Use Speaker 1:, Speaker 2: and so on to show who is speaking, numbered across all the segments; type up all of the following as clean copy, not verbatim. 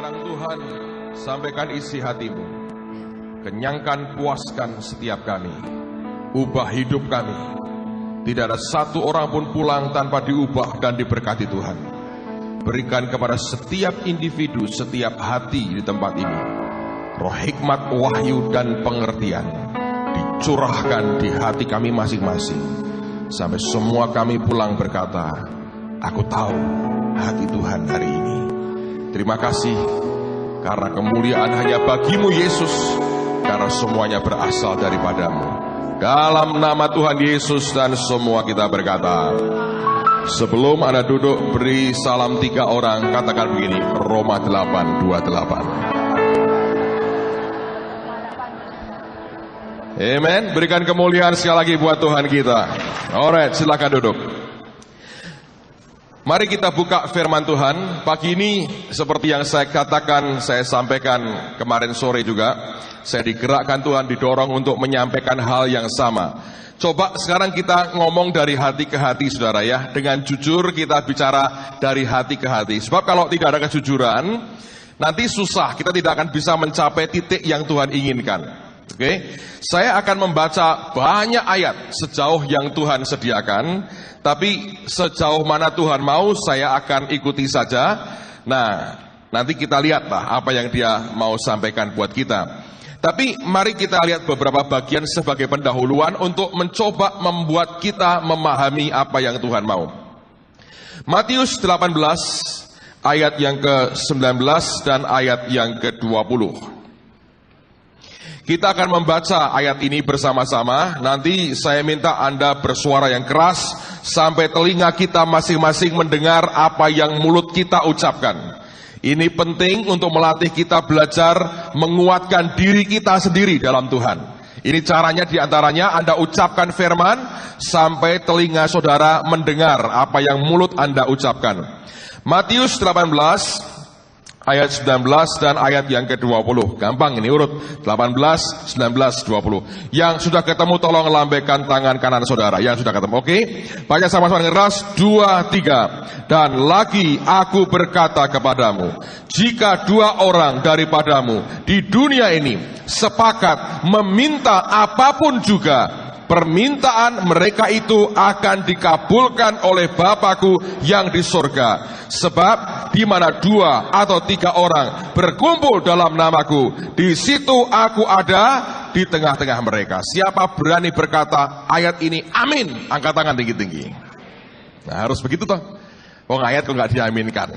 Speaker 1: Sekarang Tuhan, sampaikan isi hatimu. Kenyangkan, puaskan setiap kami. Ubah hidup kami. Tidak ada satu orang pun pulang tanpa diubah dan diberkati Tuhan. Berikan kepada setiap individu, setiap hati di tempat ini roh hikmat, wahyu, dan pengertian dicurahkan di hati kami masing-masing, sampai semua kami pulang berkata, aku tahu hati Tuhan hari ini. Terima kasih, karena kemuliaan hanya bagimu Yesus, karena semuanya berasal daripadamu. Dalam nama Tuhan Yesus, dan semua kita berkata, sebelum Anda duduk, beri salam 3 orang, katakan begini, Roma 8:28. Amen. Berikan kemuliaan sekali lagi buat Tuhan kita. Alright, silakan duduk. Mari kita buka firman Tuhan. Pagi ini seperti yang saya katakan, saya sampaikan kemarin sore juga, saya digerakkan Tuhan, didorong untuk menyampaikan hal yang sama. Coba sekarang kita ngomong dari hati ke hati, saudara ya. Dengan jujur kita bicara dari hati ke hati. Sebab kalau tidak ada kejujuran, nanti susah, kita tidak akan bisa mencapai titik yang Tuhan inginkan. Oke, saya akan membaca banyak ayat sejauh yang Tuhan sediakan, tapi sejauh mana Tuhan mau saya akan ikuti saja. Nah, nanti kita lihatlah apa yang Dia mau sampaikan buat kita. Tapi mari kita lihat beberapa bagian sebagai pendahuluan untuk mencoba membuat kita memahami apa yang Tuhan mau. Matius 18 ayat yang ke-19 dan ayat yang ke-20. Kita akan membaca ayat ini bersama-sama. Nanti saya minta Anda bersuara yang keras sampai telinga kita masing-masing mendengar apa yang mulut kita ucapkan. Ini penting untuk melatih kita belajar menguatkan diri kita sendiri dalam Tuhan. Ini caranya, diantaranya Anda ucapkan firman sampai telinga saudara mendengar apa yang mulut Anda ucapkan. Matius 18 ayat 19 dan ayat yang ke-20. Gampang ini urut 18, 19, 20. Yang sudah ketemu tolong lambaikan tangan kanan saudara. Yang sudah ketemu, oke? Baca sama-sama dengan keras, 2, 3. Dan lagi aku berkata kepadamu, jika 2 orang daripadamu di dunia ini sepakat meminta apapun juga, permintaan mereka itu akan dikabulkan oleh Bapa-Ku yang di surga. Sebab di mana 2 atau 3 orang berkumpul dalam namaku, di situ aku ada di tengah-tengah mereka. Siapa berani berkata ayat ini amin? Angkat tangan tinggi-tinggi. Nah, harus begitu toh. Ayat kok nggak diaminkan.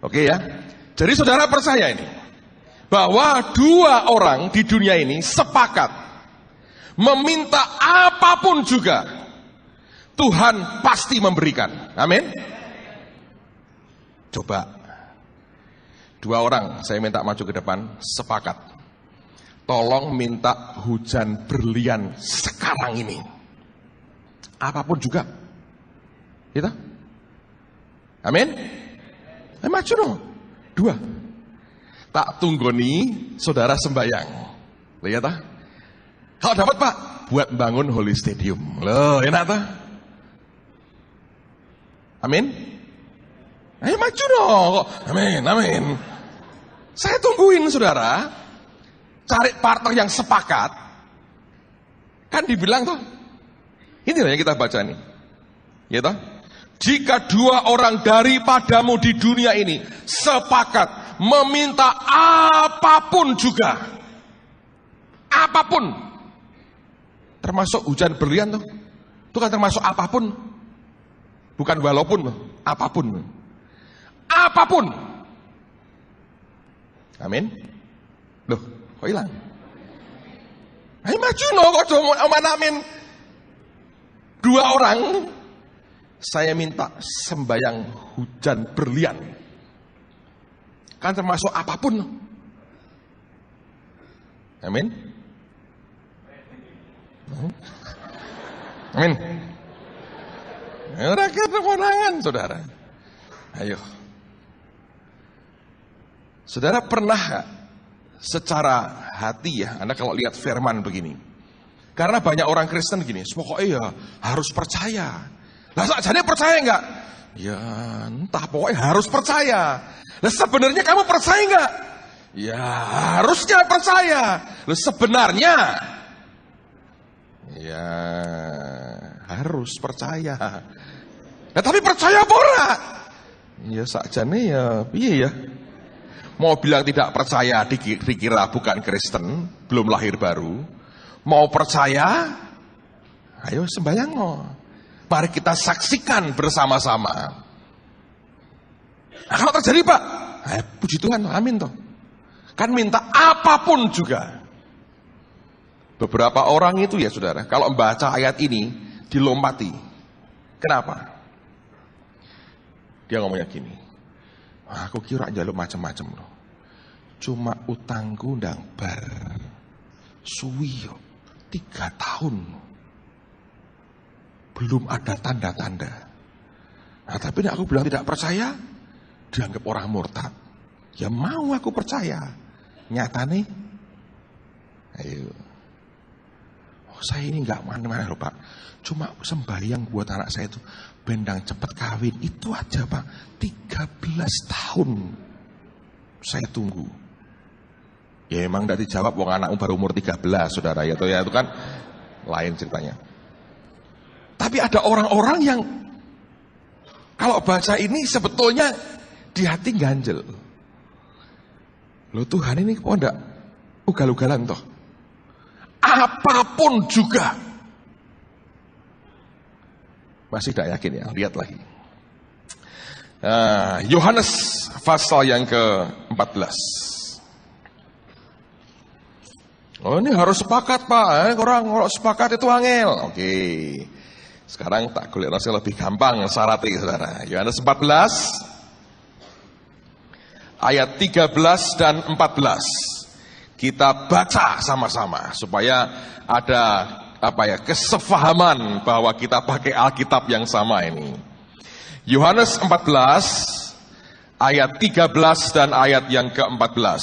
Speaker 1: Oke ya. Jadi saudara percaya ini, bahwa 2 orang di dunia ini sepakat meminta apapun juga, Tuhan pasti memberikan. Amin. Coba 2 orang saya minta maju ke depan, sepakat, tolong minta hujan berlian sekarang ini, apapun juga, gitu. Amin. Maju dong. 2. Tak tunggoni saudara sembayang. Lihat ah. Kalau dapat Pak, buat bangun Holy Stadium. Loh, enak tak? Amin. Ayo maju dong. Amin, amin. Saya tungguin saudara. Cari partner yang sepakat. Kan dibilang tuh. Ini yang kita baca nih. Ya toh? Jika 2 orang daripadamu di dunia ini sepakat meminta apapun juga. Apapun. Termasuk hujan berlian tuh. Itu kan termasuk apapun. Bukan walaupun, apapun. Apapun. Amin. Loh, kok hilang? Ayo maju no, kok cuma amin. 2 orang saya minta sembayang hujan berlian. Kan termasuk apapun. Amin. Amin. Rakyat kemenangan, saudara. Ayo. Saudara pernah gak secara hati ya, Anda kalau lihat firman begini, karena banyak orang Kristen gini, pokoknya ya harus percaya. Lah sakjane percaya enggak? Ya entah, pokoknya harus percaya. Nah, sebenarnya kamu percaya nggak? Ya harusnya percaya. Loh, sebenarnya ya harus percaya. Nah, tapi percaya apa ora? Ya sakjane ya piye ya? Mau bilang tidak percaya dikira bukan Kristen, belum lahir baru. Mau percaya, ayo sembahyang. Mari kita saksikan bersama-sama. Nah, kalau terjadi Pak, puji Tuhan, amin toh. Kan minta apapun juga. Beberapa orang itu ya saudara, kalau membaca ayat ini dilompati. Kenapa? Dia ngomongnya gini, aku kira njaluk macam-macam loh. Cuma utangku ndang bar suwi yo 3 tahun. Belum ada tanda-tanda. Nah, tapi aku bilang tidak percaya, dianggap orang murtad. Ya mau aku percaya. Nyata nih. Ayo. Saya ini nggak mana-mana loh Pak. Cuma sembahyang buat anak saya itu bendang cepat kawin. Itu aja Pak. 13 tahun saya tunggu. Ya emang tidak dijawab, wong anakmu baru umur 13 saudara. Ya itu kan lain ceritanya. Tapi ada orang-orang yang kalau baca ini sebetulnya di hati ganjel. Loh Tuhan ini kok enggak ugal-ugalan toh? Apapun juga. Masih tidak yakin ya, lihat lagi. Yohanes pasal yang ke-14. Oh ini harus sepakat Pak, orang sepakat itu angel. Oke. Sekarang tak golek rasanya lebih gampang syaratnya saudara. Yohanes 14 ayat 13 dan 14. Kita baca sama-sama supaya ada kesefahaman bahwa kita pakai Alkitab yang sama ini. Yohanes 14 ayat 13 dan ayat yang ke-14.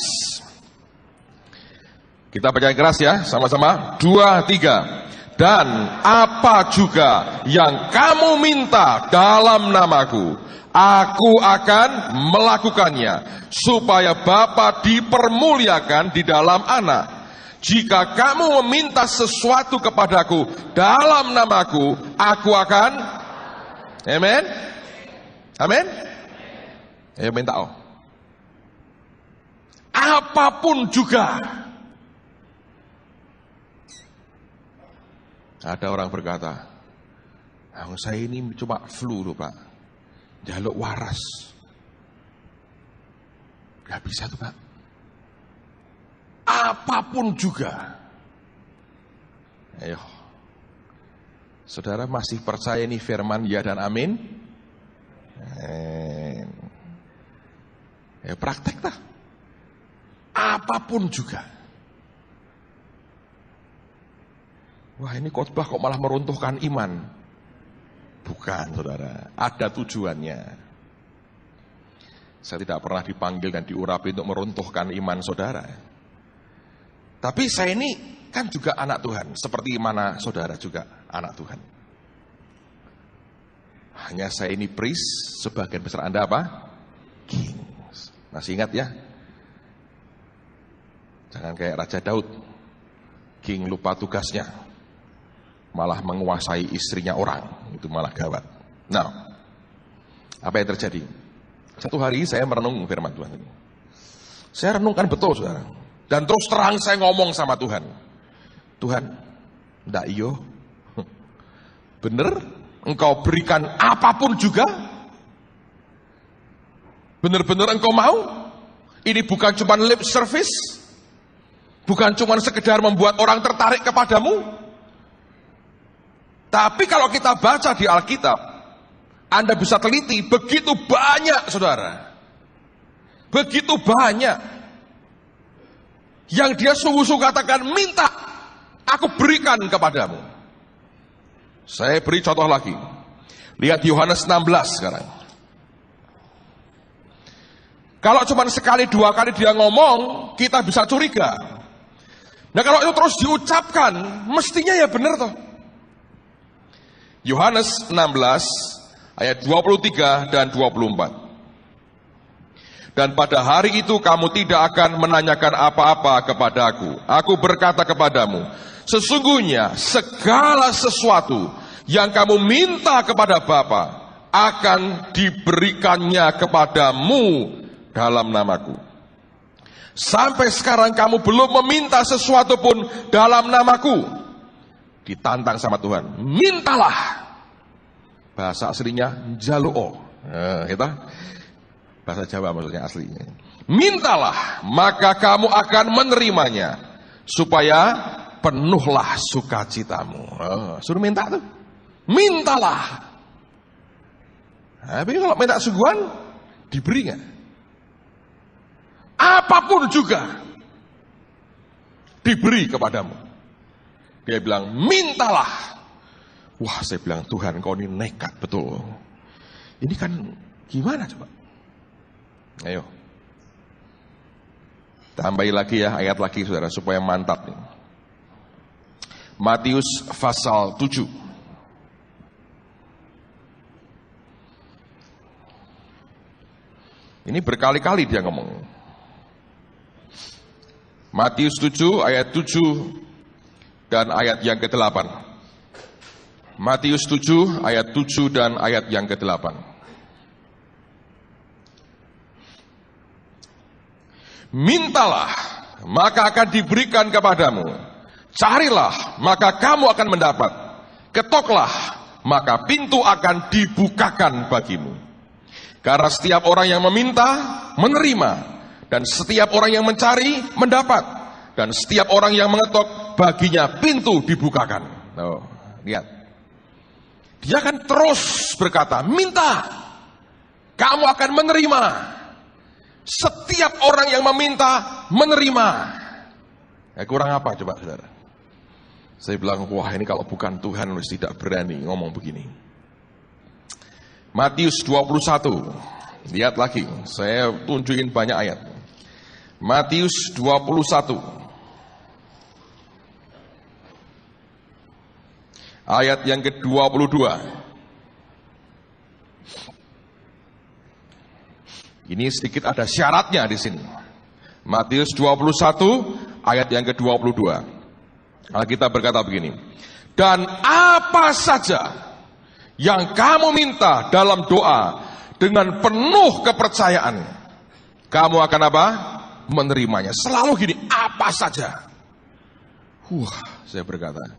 Speaker 1: Kita baca yang keras ya, sama-sama. 2, 3. Dan apa juga yang kamu minta dalam namaku, aku akan melakukannya, supaya Bapa dipermuliakan di dalam Anak. Jika kamu meminta sesuatu kepadaku dalam namaku, aku akan. Amen. Amin. Ayo minta apapun juga. Ada orang berkata, saya ini cuma flu loh Pak, jaluk waras. Gak bisa tuh Pak. Apapun juga. Ayo, saudara masih percaya ini firman ya dan amin? Ya praktek lah. Apapun juga. Wah ini khotbah kok malah meruntuhkan iman. Bukan saudara, ada tujuannya. Saya tidak pernah dipanggil dan diurapi untuk meruntuhkan iman saudara. Tapi saya ini kan juga anak Tuhan. Seperti mana saudara juga anak Tuhan. Hanya saya ini priest, sebagian besar Anda apa? King. Masih ingat ya? Jangan kayak Raja Daud. King lupa tugasnya. Malah menguasai istrinya orang, itu malah gawat. Nah, apa yang terjadi? Satu hari saya merenung firman Tuhan ini. Saya renungkan betul saudara. Dan terus terang saya ngomong sama Tuhan. Tuhan, ndak iyo. Bener? Engkau berikan apapun juga? Bener-bener engkau mau? Ini bukan cuma lip service? Bukan cuma sekedar membuat orang tertarik kepadamu? Tapi kalau kita baca di Alkitab, Anda bisa teliti, begitu banyak saudara. Begitu banyak. Yang dia sungguh-sungguh katakan, minta, aku berikan kepadamu. Saya beri contoh lagi. Lihat Yohanes 16 sekarang. Kalau cuma sekali dua kali dia ngomong, kita bisa curiga. Nah kalau itu terus diucapkan, mestinya ya benar toh. Yohanes 16 ayat 23 dan 24. Dan pada hari itu kamu tidak akan menanyakan apa-apa kepadaku. Aku berkata kepadamu, sesungguhnya segala sesuatu yang kamu minta kepada Bapa akan diberikannya kepadamu dalam namaku. Sampai sekarang kamu belum meminta sesuatu pun dalam namaku. Ditantang sama Tuhan, mintalah. Bahasa aslinya jalu'o. Bahasa Jawa maksudnya asli. Mintalah, maka kamu akan menerimanya, supaya penuhlah sukacitamu. Suruh minta tuh. Mintalah. Tapi kalau minta suguhan, diberi nggak? Apapun juga diberi kepadamu. Dia bilang, mintalah. Wah, saya bilang, Tuhan, kau ini nekat betul. Ini kan gimana coba? Ayo. Tambahi lagi ya, ayat lagi saudara, supaya mantap nih. Matius pasal 7. Ini berkali-kali dia ngomong. Matius 7 ayat 7 dan ayat yang ke-8. Matius 7 ayat 7 dan ayat yang ke-8. Mintalah, maka akan diberikan kepadamu. Carilah, maka kamu akan mendapat. Ketoklah, maka pintu akan dibukakan bagimu. Karena setiap orang yang meminta, menerima. Dan setiap orang yang mencari, mendapat. Dan setiap orang yang mengetok, baginya pintu dibukakan. Oh, lihat. Dia akan terus berkata, minta. Kamu akan menerima. Setiap orang yang meminta, menerima. Kurang apa coba saudara? Saya bilang, wah ini kalau bukan Tuhan, harus tidak berani ngomong begini. Matius 21. Lihat lagi, saya tunjukin banyak ayat. Matius 21. Ayat yang ke-22. Ini sedikit ada syaratnya di sini. Matius 21 ayat yang ke-22. Alkitab berkata begini. Dan apa saja yang kamu minta dalam doa dengan penuh kepercayaan, kamu akan apa? Menerimanya. Selalu gini, apa saja. Saya berkata,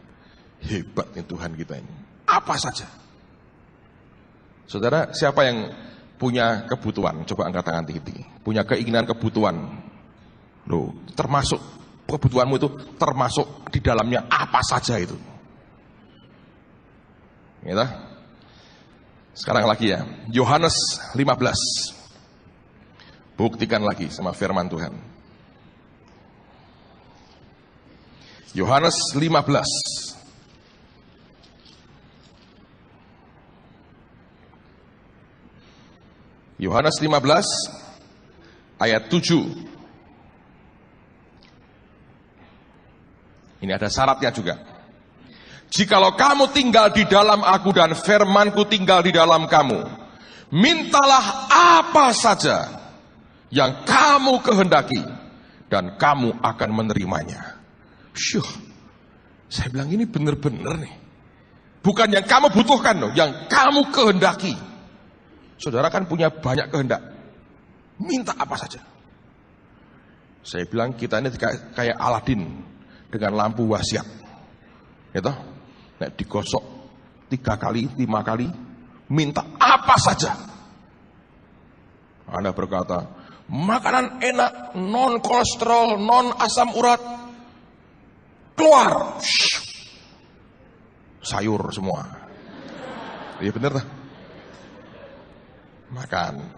Speaker 1: hebat nih Tuhan kita ini. Apa saja. Saudara, siapa yang punya kebutuhan? Coba angkat tangan tinggi. Punya keinginan kebutuhan. Loh, termasuk kebutuhanmu itu termasuk di dalamnya apa saja itu. Gitu? Sekarang lagi ya, Yohanes 15. Buktikan lagi sama firman Tuhan. Yohanes 15. Yohanes 15 ayat 7. Ini ada syaratnya juga. Jikalau kamu tinggal di dalam aku dan firmanku tinggal di dalam kamu, mintalah apa saja yang kamu kehendaki dan kamu akan menerimanya. Saya bilang ini benar-benar nih. Bukan yang kamu butuhkan loh, yang kamu kehendaki. Saudara kan punya banyak kehendak. Minta apa saja. Saya bilang kita ini kayak Aladin dengan lampu wasiat. Gitu? Nek digosok 3 kali, 5 kali, minta apa saja. Anda berkata, makanan enak, non kolesterol, non asam urat, keluar. Sayur semua. Iya bener tak? Makan.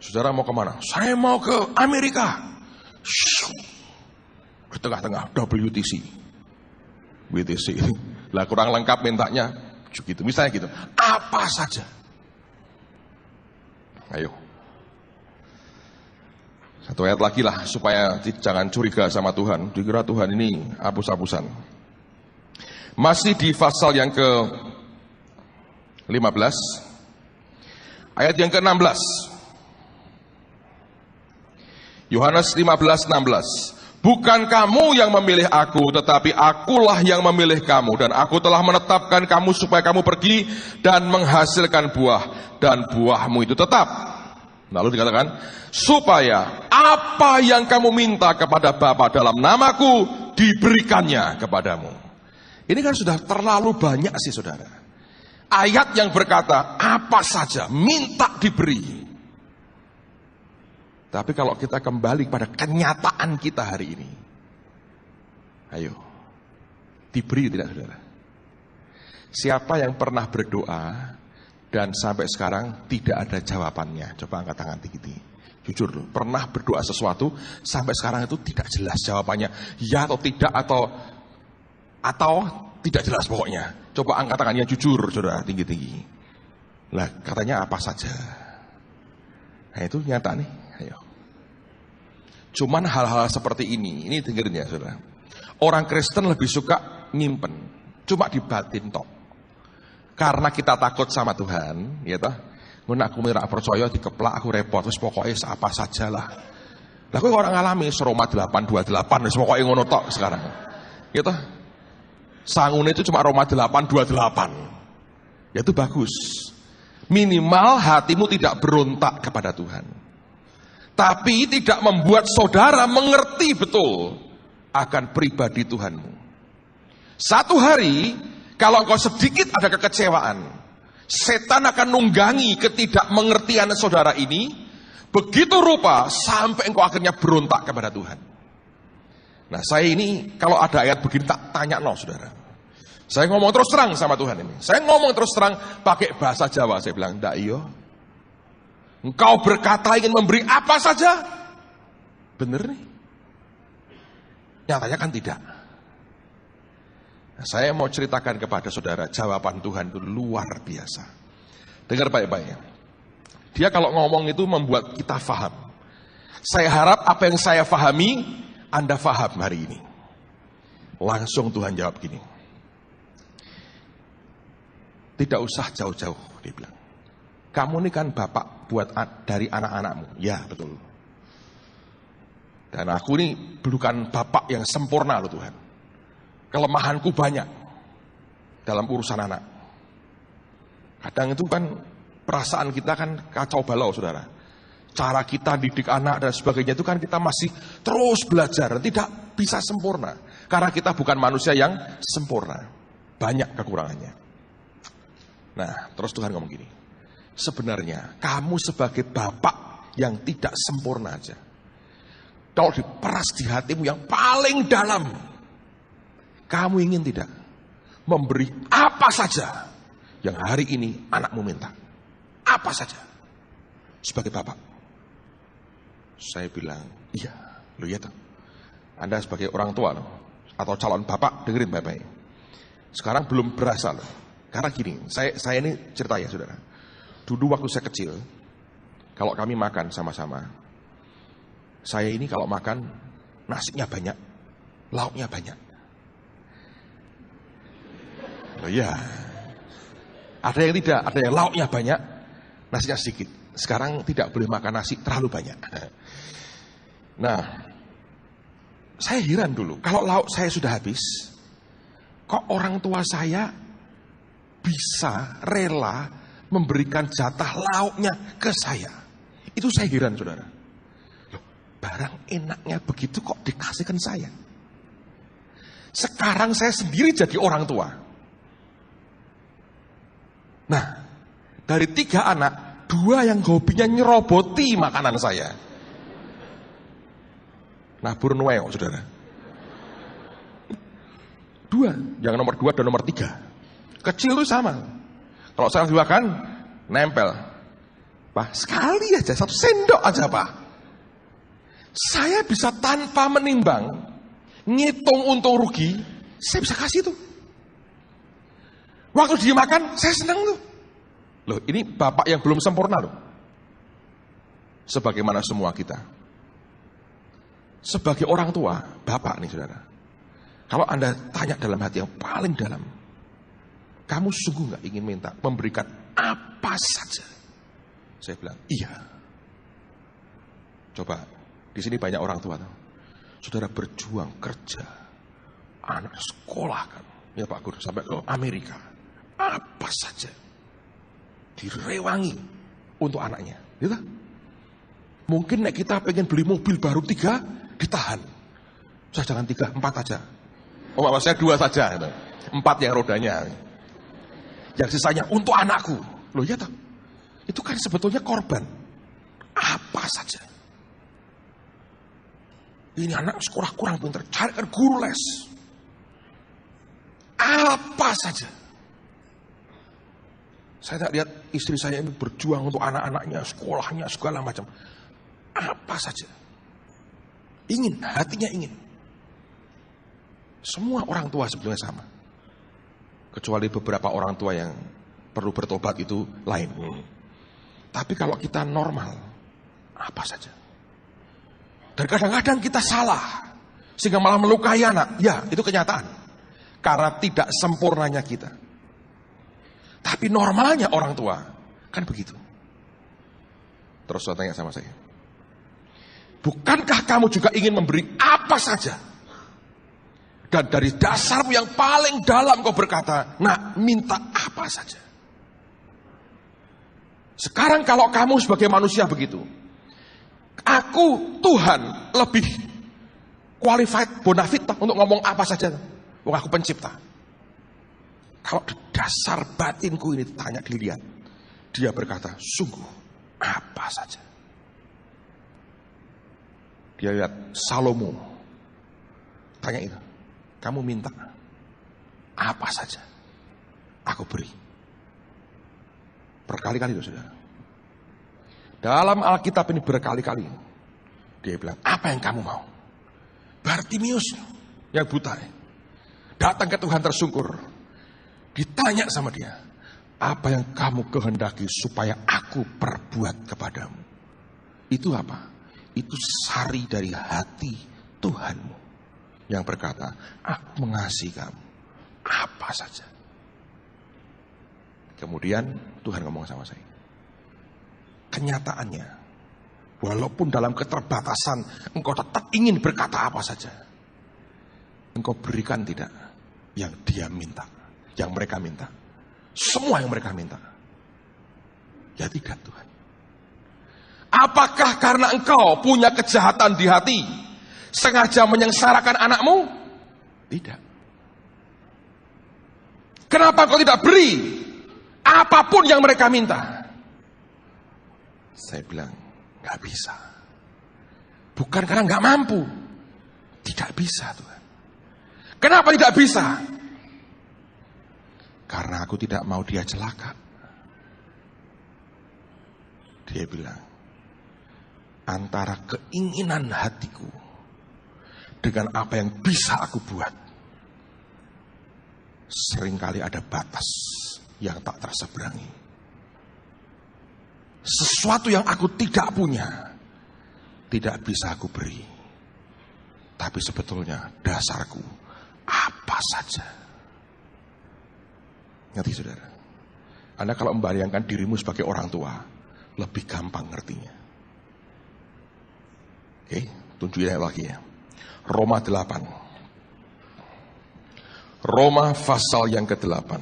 Speaker 1: Saudara mau kemana? Saya mau ke Amerika. Ke tengah-tengah WTC. Lah kurang lengkap mintanya gitu, misalnya gitu. Apa saja. Ayo. Satu ayat lagi lah supaya jangan curiga sama Tuhan. Dikira Tuhan ini hapus-hapusan. Masih di pasal yang ke-15 ayat yang ke-16. Yohanes 15:16. Bukan kamu yang memilih aku, tetapi akulah yang memilih kamu, dan aku telah menetapkan kamu supaya kamu pergi dan menghasilkan buah, dan buahmu itu tetap. Lalu dikatakan, supaya apa yang kamu minta kepada Bapa dalam namaku, diberikannya kepadamu. Ini kan sudah terlalu banyak sih saudara. Ayat yang berkata, apa saja, minta diberi. Tapi kalau kita kembali pada kenyataan kita hari ini, ayo, diberi tidak saudara? Siapa yang pernah berdoa dan sampai sekarang tidak ada jawabannya? Coba angkat tangan tinggi. Jujur loh, pernah berdoa sesuatu sampai sekarang itu tidak jelas jawabannya, ya atau tidak, atau tidak jelas pokoknya. Coba angkat tangannya jujur saudara, tinggi-tinggi. Lah katanya apa saja. Nah itu nyata nih. Ayo. Cuman hal-hal seperti ini dengerin ya saudara. Orang Kristen lebih suka nyimpen, cuma di batin tok. Karena kita takut sama Tuhan, ya toh. Mun aku mira percaya dikeplak aku repot, wis pokoke apa sajalah. Lah kowe orang ngalami Roma 8:28 wis pokoke ngono tok sekarang. Ya toh. Sangune itu cuma Roma 8:28. Ya itu bagus. Minimal hatimu tidak berontak kepada Tuhan. Tapi tidak membuat saudara mengerti betul akan pribadi Tuhanmu. Satu hari, kalau engkau sedikit ada kekecewaan, setan akan nunggangi ketidakmengertian saudara ini, begitu rupa sampai engkau akhirnya berontak kepada Tuhan. Nah saya ini kalau ada ayat begini tak tanya no saudara. Saya ngomong terus terang sama Tuhan ini. Saya ngomong terus terang pakai bahasa Jawa. Saya bilang, ndak iyo. Engkau berkata ingin memberi apa saja. Bener nih. Nyatanya kan tidak. Nah, saya mau ceritakan kepada saudara, jawaban Tuhan itu luar biasa. Dengar baik-baik. Dia kalau ngomong itu membuat kita faham. Saya harap apa yang saya fahami, Anda faham hari ini. Langsung Tuhan jawab gini. Tidak usah jauh-jauh, dia bilang. Kamu ini kan bapak buat dari anak-anakmu. Ya, betul. Dan aku ini bukan bapak yang sempurna loh Tuhan. Kelemahanku banyak dalam urusan anak. Kadang itu kan perasaan kita kan kacau balau saudara. Cara kita didik anak dan sebagainya itu kan kita masih terus belajar. Tidak bisa sempurna. Karena kita bukan manusia yang sempurna. Banyak kekurangannya. Nah, terus Tuhan ngomong gini. Sebenarnya kamu sebagai bapak yang tidak sempurna aja. Kalau diperas di hatimu yang paling dalam, kamu ingin tidak memberi apa saja yang hari ini anakmu minta. Apa saja. Sebagai bapak. Saya bilang, iya. Loh ya toh. Anda sebagai orang tua loh, atau calon bapak, dengerin baik-baik. Sekarang belum berasa loh. Karena gini, saya ini cerita ya saudara. Dulu waktu saya kecil, kalau kami makan sama-sama, saya ini kalau makan, nasinya banyak, lauknya banyak. Oh iya, ada yang tidak, ada yang lauknya banyak, nasinya sedikit. Sekarang tidak boleh makan nasi terlalu banyak. Nah, saya heran dulu, kalau lauk saya sudah habis, kok orang tua saya bisa rela memberikan jatah lauknya ke saya. Itu saya heran saudara. Loh, barang enaknya begitu kok dikasihkan saya. Sekarang saya sendiri jadi orang tua. Nah, dari 3 anak, 2 yang hobinya nyeroboti makanan saya. Nah, burnueo saudara. 2, yang nomor 2 dan nomor 3. Kecil itu sama. Kalau saya dimakan, nempel. Pak, sekali aja, 1 sendok aja Pak. Saya bisa tanpa menimbang, ngitung untung rugi, saya bisa kasih tuh. Waktu dia makan, saya senang tuh. Loh, ini bapak yang belum sempurna loh. Sebagaimana semua kita. Sebagai orang tua, bapak nih saudara. Kalau Anda tanya dalam hati yang paling dalam, kamu sungguh gak ingin minta memberikan apa saja? Saya bilang, iya. Coba Di sini banyak orang tua. Saudara berjuang kerja, anak sekolah kan, ya Pak Guru, sampai ke Amerika, apa saja direwangi untuk anaknya, gitu. Mungkin nek kita pengen beli mobil baru 3, ditahan. Saya jangan 3, 4 aja. Oh, maksud saya 2 saja, gitu. 4 yang rodanya. Yang sisanya untuk anakku. Loh ya toh? Itu kan sebetulnya korban. Apa saja. Ini anak sekolah kurang pintar, carikan guru les. Apa saja. Saya tak lihat istri saya ini berjuang untuk anak-anaknya, sekolahnya, segala macam. Apa saja. Ingin, hatinya ingin. Semua orang tua sebetulnya sama. Kecuali beberapa orang tua yang perlu bertobat itu lain. Tapi kalau kita normal, apa saja. Dan kadang-kadang kita salah, sehingga malah melukai anak. Ya, itu kenyataan. Karena tidak sempurnanya kita. Tapi normalnya orang tua, kan begitu. Terus saya tanya sama saya. Bukankah kamu juga ingin memberi apa saja? Dan dari dasarmu yang paling dalam kau berkata, nak, minta apa saja. Sekarang kalau kamu sebagai manusia begitu, aku Tuhan lebih qualified, bonafit untuk ngomong apa saja. Wong aku pencipta. Kalau di dasar batinku ini ditanya, dilihat, dia berkata, sungguh apa saja. Dia lihat Salomo, tanya itu, kamu minta apa saja, aku beri. Berkali-kali itu saudara. Dalam Alkitab ini berkali-kali dia bilang, apa yang kamu mau? Bartimius yang buta datang ke Tuhan tersungkur, ditanya sama dia, apa yang kamu kehendaki supaya aku perbuat kepadamu? Itu apa? Itu sari dari hati Tuhanmu yang berkata, aku mengasihi kamu apa saja. Kemudian Tuhan ngomong sama saya, kenyataannya, walaupun dalam keterbatasan engkau tetap ingin berkata apa saja, engkau berikan tidak yang dia minta, yang mereka minta, semua yang mereka minta. Ya tidak Tuhan. Apakah karena engkau punya kejahatan di hati, sengaja menyengsarakan anakmu? Tidak. Kenapa engkau tidak beri apapun yang mereka minta? Saya bilang, gak bisa. Bukan karena gak mampu. Tidak bisa Tuhan. Kenapa tidak bisa? Karena aku tidak mau dia celaka. Dia bilang, antara keinginan hatiku dengan apa yang bisa aku buat, seringkali ada batas yang tak terseberangi. Sesuatu yang aku tidak punya, tidak bisa aku beri. Tapi sebetulnya dasarku apa saja. Ngerti saudara? Anda kalau membayangkan dirimu sebagai orang tua, lebih gampang ngertinya. Oke, tunjukin lagi ya. Roma 8. Roma pasal yang ke-8.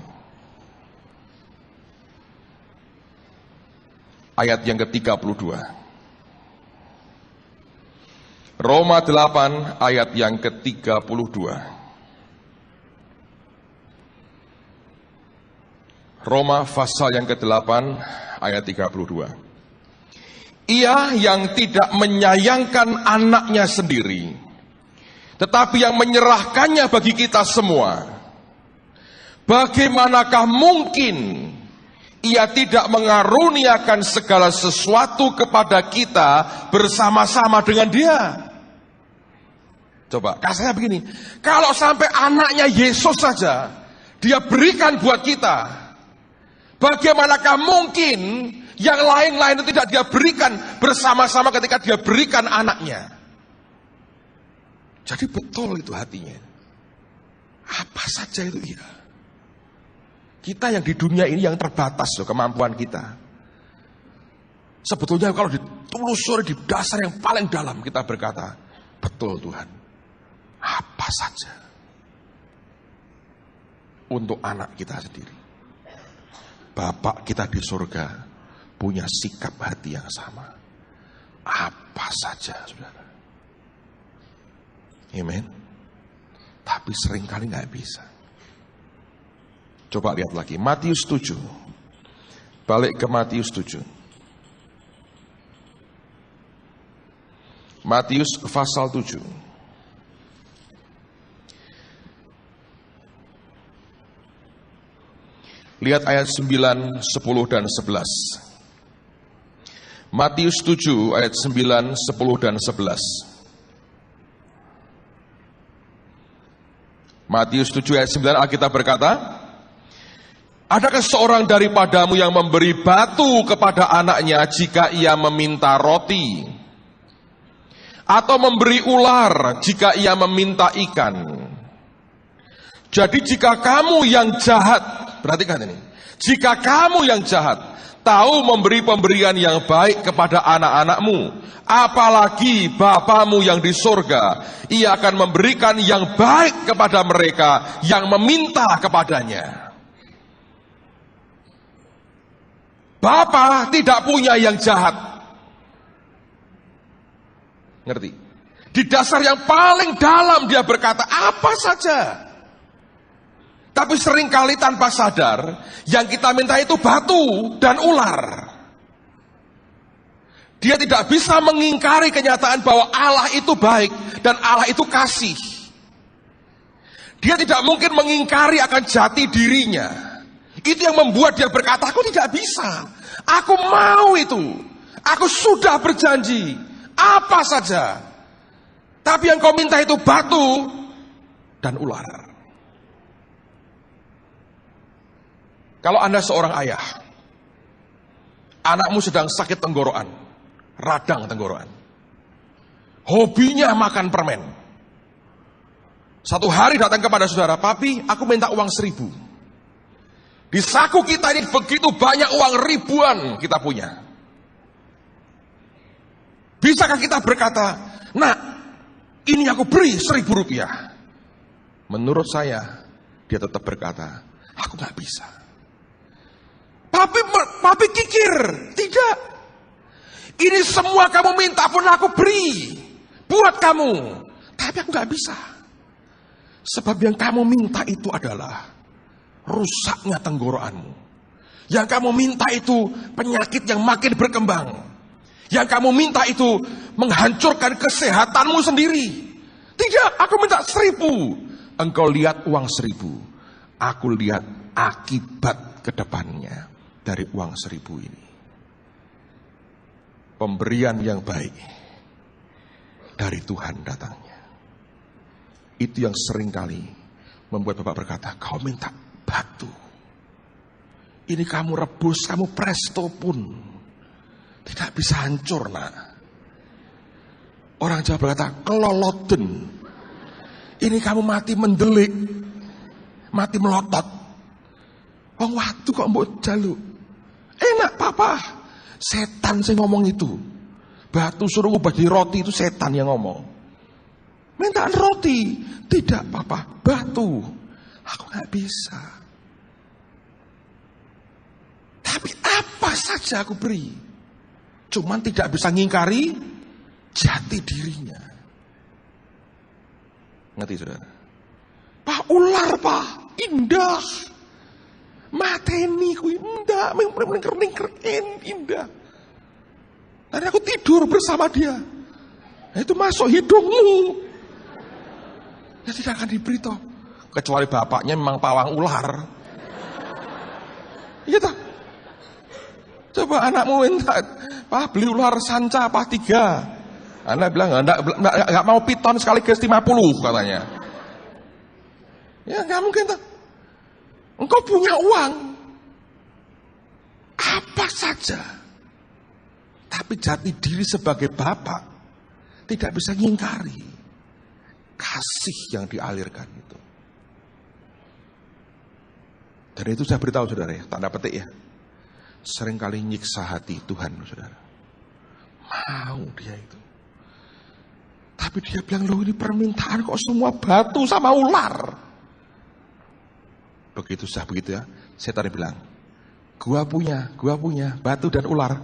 Speaker 1: Ayat yang ke-32. Roma 8 ayat yang ke-32. Roma pasal yang ke-8 ayat 32. Ia yang tidak menyayangkan anaknya sendiri, tetapi yang menyerahkannya bagi kita semua, bagaimanakah mungkin ia tidak mengaruniakan segala sesuatu kepada kita bersama-sama dengan dia? Coba, kasarnya begini, kalau sampai anaknya Yesus saja dia berikan buat kita, bagaimanakah mungkin yang lain-lain itu tidak dia berikan bersama-sama ketika dia berikan anaknya? Jadi betul itu hatinya. Apa saja itu iya. Kita yang di dunia ini yang terbatas loh kemampuan kita. Sebetulnya kalau telusuri di dasar yang paling dalam, kita berkata, betul Tuhan, apa saja untuk anak kita sendiri. Bapak kita di surga punya sikap hati yang sama. Apa saja, saudara. Amen. Tapi seringkali nggak bisa. Coba lihat lagi, Matius 7. Balik ke Matius 7. Matius pasal 7. Lihat ayat 9, 10, dan 11. Matius 7 ayat 9, 10, dan 11. Matius 7 ayat 9, Alkitab berkata, adakah seorang daripadamu yang memberi batu kepada anaknya jika ia meminta roti? Atau memberi ular jika ia meminta ikan? Jadi jika kamu yang jahat, perhatikan ini, jika kamu yang jahat tahu memberi pemberian yang baik kepada anak-anakmu, apalagi Bapamu yang di surga, ia akan memberikan yang baik kepada mereka yang meminta kepadanya. Bapa tidak punya yang jahat. Ngerti? Di dasar yang paling dalam dia berkata apa saja. Tapi seringkali tanpa sadar, yang kita minta itu batu dan ular. Dia tidak bisa mengingkari kenyataan bahwa Allah itu baik dan Allah itu kasih. Dia tidak mungkin mengingkari akan jati dirinya. Itu yang membuat dia berkata, aku tidak bisa. Aku mau itu. Aku sudah berjanji. Apa saja. Tapi yang kau minta itu batu dan ular. Kalau Anda seorang ayah, anakmu sedang sakit tenggorokan, radang tenggorokan, hobinya makan permen. Satu hari datang kepada saudara, papi, aku minta uang 1.000. Di saku kita ini begitu banyak uang, ribuan kita punya. Bisakah kita berkata, nah, ini aku beri 1.000 rupiah. Menurut saya, dia tetap berkata, aku gak bisa. Papi kikir, tidak. Ini semua kamu minta pun aku beri buat kamu, tapi aku gak bisa. Sebab yang kamu minta itu adalah rusaknya tenggorokanmu. Yang kamu minta itu penyakit yang makin berkembang. Yang kamu minta itu menghancurkan kesehatanmu sendiri. Tidak, aku minta 1.000. Engkau lihat uang 1.000. Aku lihat akibat kedepannya dari uang 1.000 ini. Pemberian yang baik dari Tuhan datangnya. Itu yang seringkali membuat Bapak berkata, kau minta batu. Ini kamu rebus, kamu presto pun tidak bisa hancur, nak. Orang Jawa berkata, keloloden. Ini kamu mati mendelik, mati melotot. Oh, waktu kok mbok jaluk. Enak papa. Setan sih ngomong itu. Batu suruh ubah jadi roti itu setan yang ngomong. Mintaan roti. Tidak papa, batu. Aku gak bisa. Tapi apa saja aku beri. Cuman tidak bisa ngingkari jati dirinya. Ngerti saudara? Pak, ular pak, indah. Mateni ku indah, indah. Tadi aku tidur bersama dia. Nah, itu masuk hidungmu. Ya tidak akan diberitahu. Kecuali bapaknya memang pawang ular. Iya tak? Coba anakmu minta, Pak beli ular sanca apa 3. Anak bilang enggak mau piton sekaligus 50 katanya. Ya enggak mungkin tak. Engkau punya uang apa saja, tapi jati diri sebagai bapak tidak bisa ngingkari kasih yang dialirkan itu. Dan itu saya beritahu saudara ya, tanda petik ya, seringkali nyiksa hati Tuhan saudara. Mau dia itu. Tapi dia bilang, loh ini permintaan kok semua batu sama ular. Begitu sah begitu ya, setan bilang, gua punya batu dan ular.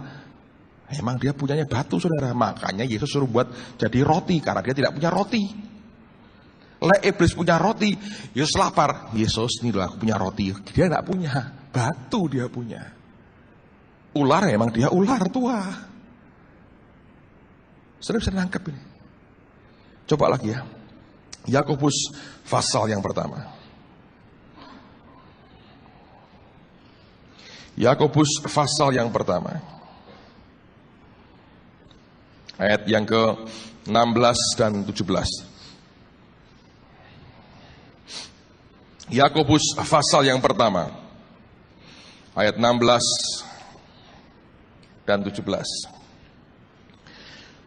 Speaker 1: Emang dia punyanya batu, saudara. Makanya Yesus suruh buat jadi roti, karena dia tidak punya roti. Iblis punya roti, Yesus lapar. Yesus, ini loh aku punya roti. Dia tidak punya, batu dia punya. Ular, emang dia ular tua. Saudara bisa nangkep ini. Coba lagi ya. Yakobus pasal yang pertama. Yakobus pasal yang pertama. Ayat yang ke-16 dan 17. Yakobus pasal yang pertama. Ayat 16 dan 17.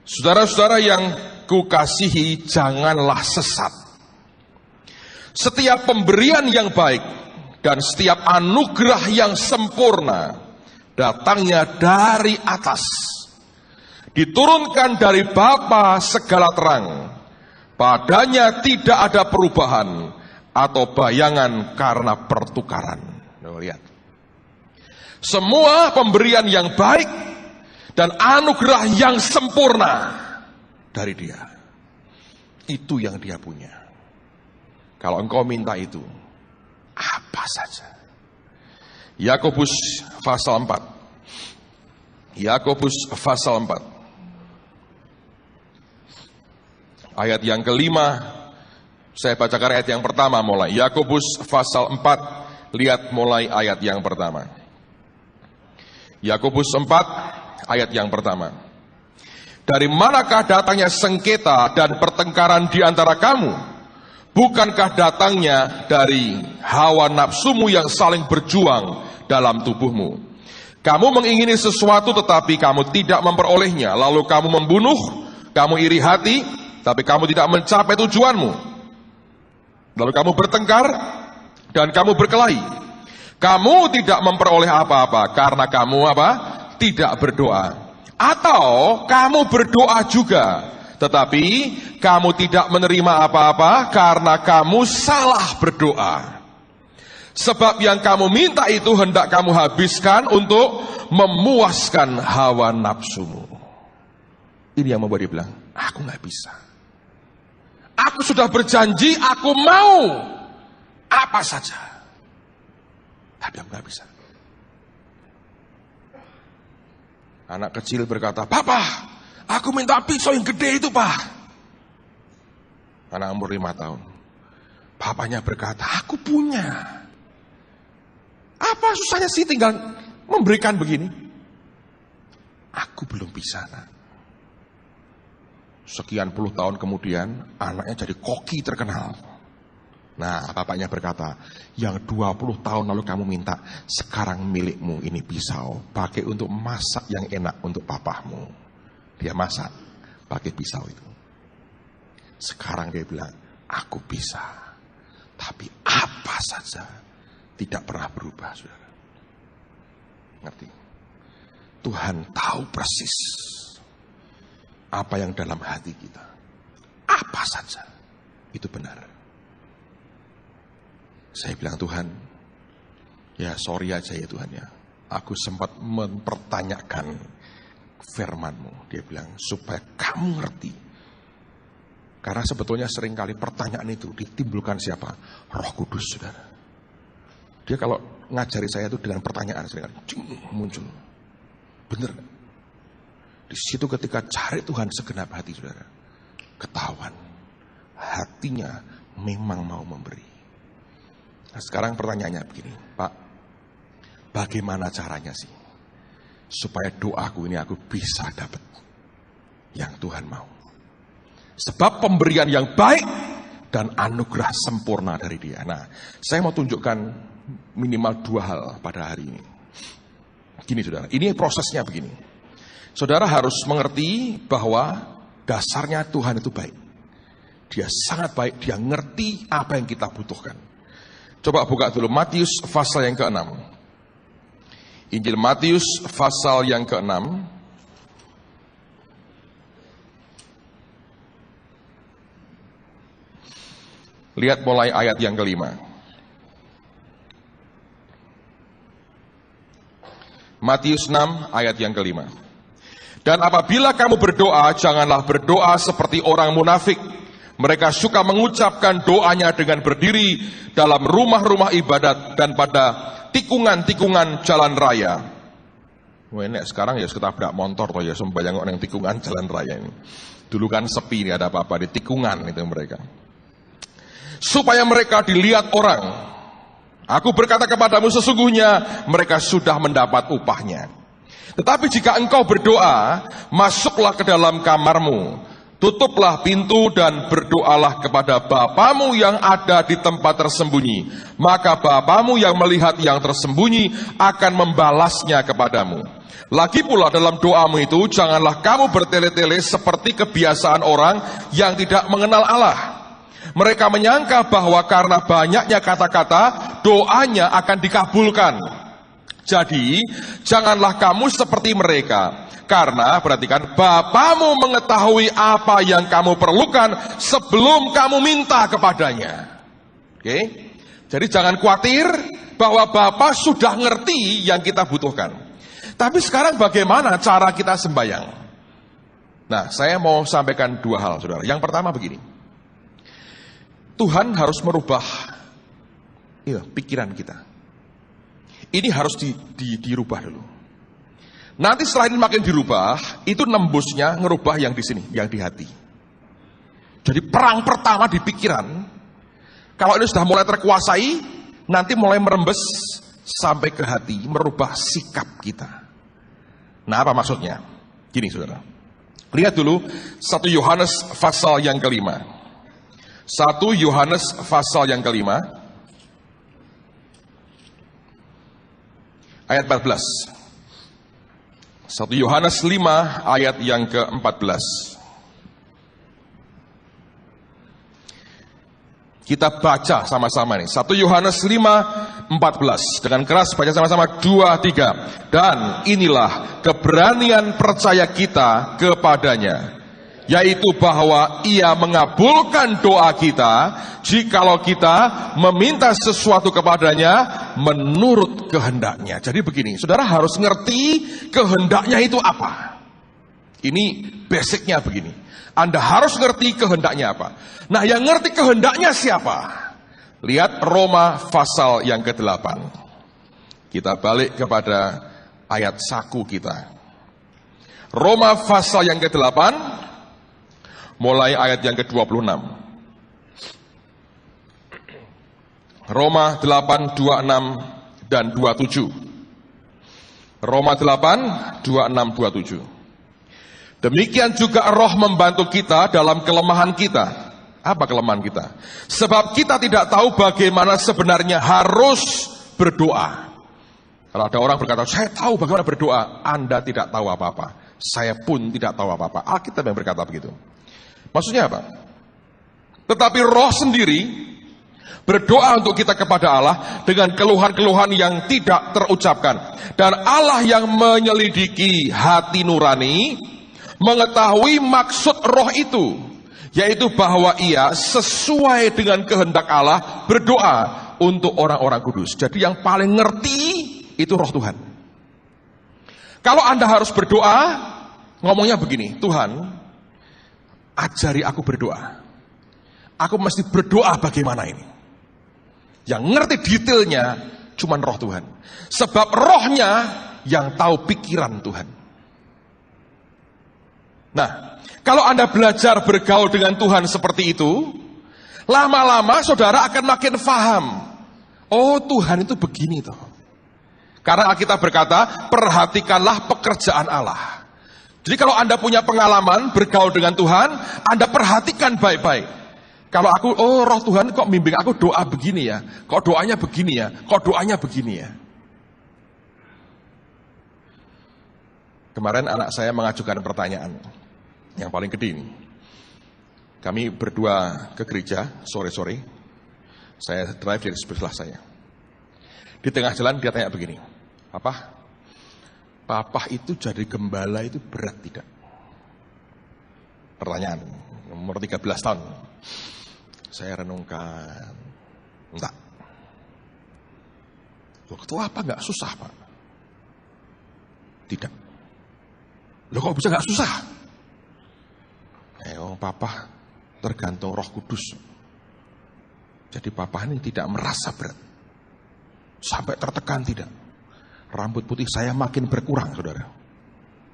Speaker 1: Saudara-saudara yang kukasihi, janganlah sesat. Setiap pemberian yang baik dan setiap anugerah yang sempurna datangnya dari atas, diturunkan dari Bapa segala terang. Padanya tidak ada perubahan atau bayangan karena pertukaran. Lihat. Semua pemberian yang baik dan anugerah yang sempurna dari Dia. Itu yang Dia punya. Kalau engkau minta itu, apa saja. Yakobus pasal 4. Yakobus pasal 4. Ayat yang kelima, saya bacakan ayat yang pertama mulai. Yakobus pasal 4, lihat mulai ayat yang pertama. Yakobus 4, ayat yang pertama. Dari manakah datangnya sengketa dan pertengkaran di antara kamu? Bukankah datangnya dari hawa nafsumu yang saling berjuang dalam tubuhmu? Kamu mengingini sesuatu tetapi kamu tidak memperolehnya. Lalu kamu membunuh, kamu iri hati, tapi kamu tidak mencapai tujuanmu. Lalu kamu bertengkar dan kamu berkelahi. Kamu tidak memperoleh apa-apa karena kamu apa? Tidak berdoa. Atau kamu berdoa juga, tetapi kamu tidak menerima apa-apa karena kamu salah berdoa. Sebab yang kamu minta itu hendak kamu habiskan untuk memuaskan hawa nafsumu. Ini yang membuat dia bilang, aku gak bisa. Aku sudah berjanji, aku mau apa saja, tapi aku gak bisa. Anak kecil berkata, Papa, aku minta pisau yang gede itu, Pak. Anak umur 5 tahun. Papanya berkata, aku punya. Apa susahnya sih tinggal memberikan begini? Aku belum bisa, nak. Sekian puluh tahun kemudian, anaknya jadi koki terkenal. Nah, bapaknya berkata, yang 20 tahun lalu kamu minta, sekarang milikmu ini pisau. Pakai untuk masak yang enak untuk papahmu. Dia masak, pakai pisau itu. Sekarang dia bilang, aku bisa. Tapi apa saja tidak pernah berubah, saudara. Ngerti? Tuhan tahu persis apa yang dalam hati kita. Apa saja, itu benar. Saya bilang, Tuhan, ya sorry aja ya Tuhan ya. Aku sempat mempertanyakan firman-Mu. Dia bilang, supaya kamu ngerti. Karena sebetulnya seringkali pertanyaan itu ditimbulkan siapa? Roh Kudus, saudara. Dia kalau ngajari saya itu dengan pertanyaan seringkali muncul. Bener gak? Di situ ketika cari Tuhan segenap hati, saudara, ketahuan hatinya memang mau memberi. Nah, sekarang pertanyaannya begini, Pak, bagaimana caranya sih supaya doaku ini aku bisa dapat yang Tuhan mau? Sebab pemberian yang baik dan anugerah sempurna dari Dia. Nah, saya mau tunjukkan minimal 2 hal pada hari ini. Gini, saudara, ini prosesnya begini. Saudara harus mengerti bahwa dasarnya Tuhan itu baik. Dia sangat baik, Dia ngerti apa yang kita butuhkan. Coba buka dulu Matius pasal yang ke-6. Injil Matius pasal yang ke-6. Lihat mulai ayat yang kelima. Matius 6 ayat yang kelima. Dan apabila kamu berdoa, janganlah berdoa seperti orang munafik. Mereka suka mengucapkan doanya dengan berdiri dalam rumah-rumah ibadat dan pada tikungan-tikungan jalan raya. Wah, ini sekarang ya ketabrak motor toh ya, sembayang orang tikungan jalan raya ini. Dulu kan sepi, ini ada apa-apa di tikungan itu mereka. Supaya mereka dilihat orang. Aku berkata kepadamu, sesungguhnya mereka sudah mendapat upahnya. Tetapi jika engkau berdoa, masuklah ke dalam kamarmu, tutuplah pintu dan berdoalah kepada Bapamu yang ada di tempat tersembunyi. Maka Bapamu yang melihat yang tersembunyi akan membalasnya kepadamu. Lagi pula dalam doamu itu, janganlah kamu bertele-tele seperti kebiasaan orang yang tidak mengenal Allah. Mereka menyangka bahwa karena banyaknya kata-kata, doanya akan dikabulkan. Jadi, janganlah kamu seperti mereka. Karena, perhatikan, Bapamu mengetahui apa yang kamu perlukan sebelum kamu minta kepadanya. Oke? Jadi jangan khawatir bahwa Bapa sudah ngerti yang kita butuhkan. Tapi sekarang bagaimana cara kita sembahyang? Nah, saya mau sampaikan dua hal, saudara. Yang pertama begini. Tuhan harus merubah pikiran kita. Ini harus dirubah dulu. Nanti setelah ini makin dirubah, itu nembusnya ngerubah yang di sini, yang di hati. Jadi perang pertama di pikiran, kalau ini sudah mulai terkuasai, nanti mulai merembes sampai ke hati, merubah sikap kita. Nah, apa maksudnya? Gini, saudara. Lihat dulu 1 Yohanes pasal yang kelima. 1 Yohanes pasal yang kelima, ayat 14. 1 Yohanes 5 ayat yang ke-14. Kita baca sama-sama nih. 1 Yohanes 5:14. Dengan keras baca sama-sama 2, 3. Dan inilah keberanian percaya kita kepadanya, yaitu bahwa ia mengabulkan doa kita jikalau kita meminta sesuatu kepadanya menurut kehendaknya. Jadi begini, saudara harus ngerti kehendaknya itu apa. Ini basicnya begini. Anda harus ngerti kehendaknya apa. Nah, yang ngerti kehendaknya siapa? Lihat Roma pasal yang ke-8. Kita balik kepada ayat saku kita. Roma pasal yang ke-8, mulai ayat yang ke-26. Roma 8, 26 dan 27. Roma 8, 26, 27. Demikian juga Roh membantu kita dalam kelemahan kita. Apa kelemahan kita? Sebab kita tidak tahu bagaimana sebenarnya harus berdoa. Kalau ada orang berkata, saya tahu bagaimana berdoa. Anda tidak tahu apa-apa. Saya pun tidak tahu apa-apa. Alkitab yang berkata begitu. Maksudnya apa? Tetapi Roh sendiri berdoa untuk kita kepada Allah dengan keluhan-keluhan yang tidak terucapkan. Dan Allah yang menyelidiki hati nurani mengetahui maksud Roh itu, yaitu bahwa ia sesuai dengan kehendak Allah berdoa untuk orang-orang kudus. Jadi yang paling ngerti itu Roh Tuhan. Kalau Anda harus berdoa, ngomongnya begini, Tuhan, ajari aku berdoa. Aku mesti berdoa bagaimana ini. Yang ngerti detailnya cuman Roh Tuhan. Sebab Rohnya yang tahu pikiran Tuhan. Nah, kalau Anda belajar bergaul dengan Tuhan seperti itu, lama-lama saudara akan makin paham. Oh, Tuhan itu begini toh. Karena Alkitab berkata, perhatikanlah pekerjaan Allah. Jadi kalau Anda punya pengalaman bergaul dengan Tuhan, Anda perhatikan baik-baik. Kalau aku, oh Roh Tuhan kok bimbing aku doa begini ya, kok doanya begini ya, kok doanya begini ya. Kemarin anak saya mengajukan pertanyaan yang paling gede ini. Kami berdua ke gereja sore-sore. Saya drive dari sebelah saya. Di tengah jalan dia tanya begini, Papa itu jadi gembala itu berat tidak? Pertanyaan, nomor 13 tahun. Saya renungkan. Enggak. Loh, itu apa nggak susah, Pak? Tidak. Loh, kok bisa nggak susah? Papa tergantung Roh Kudus. Jadi papa ini tidak merasa berat. Sampai tertekan tidak. Rambut putih saya makin berkurang, saudara.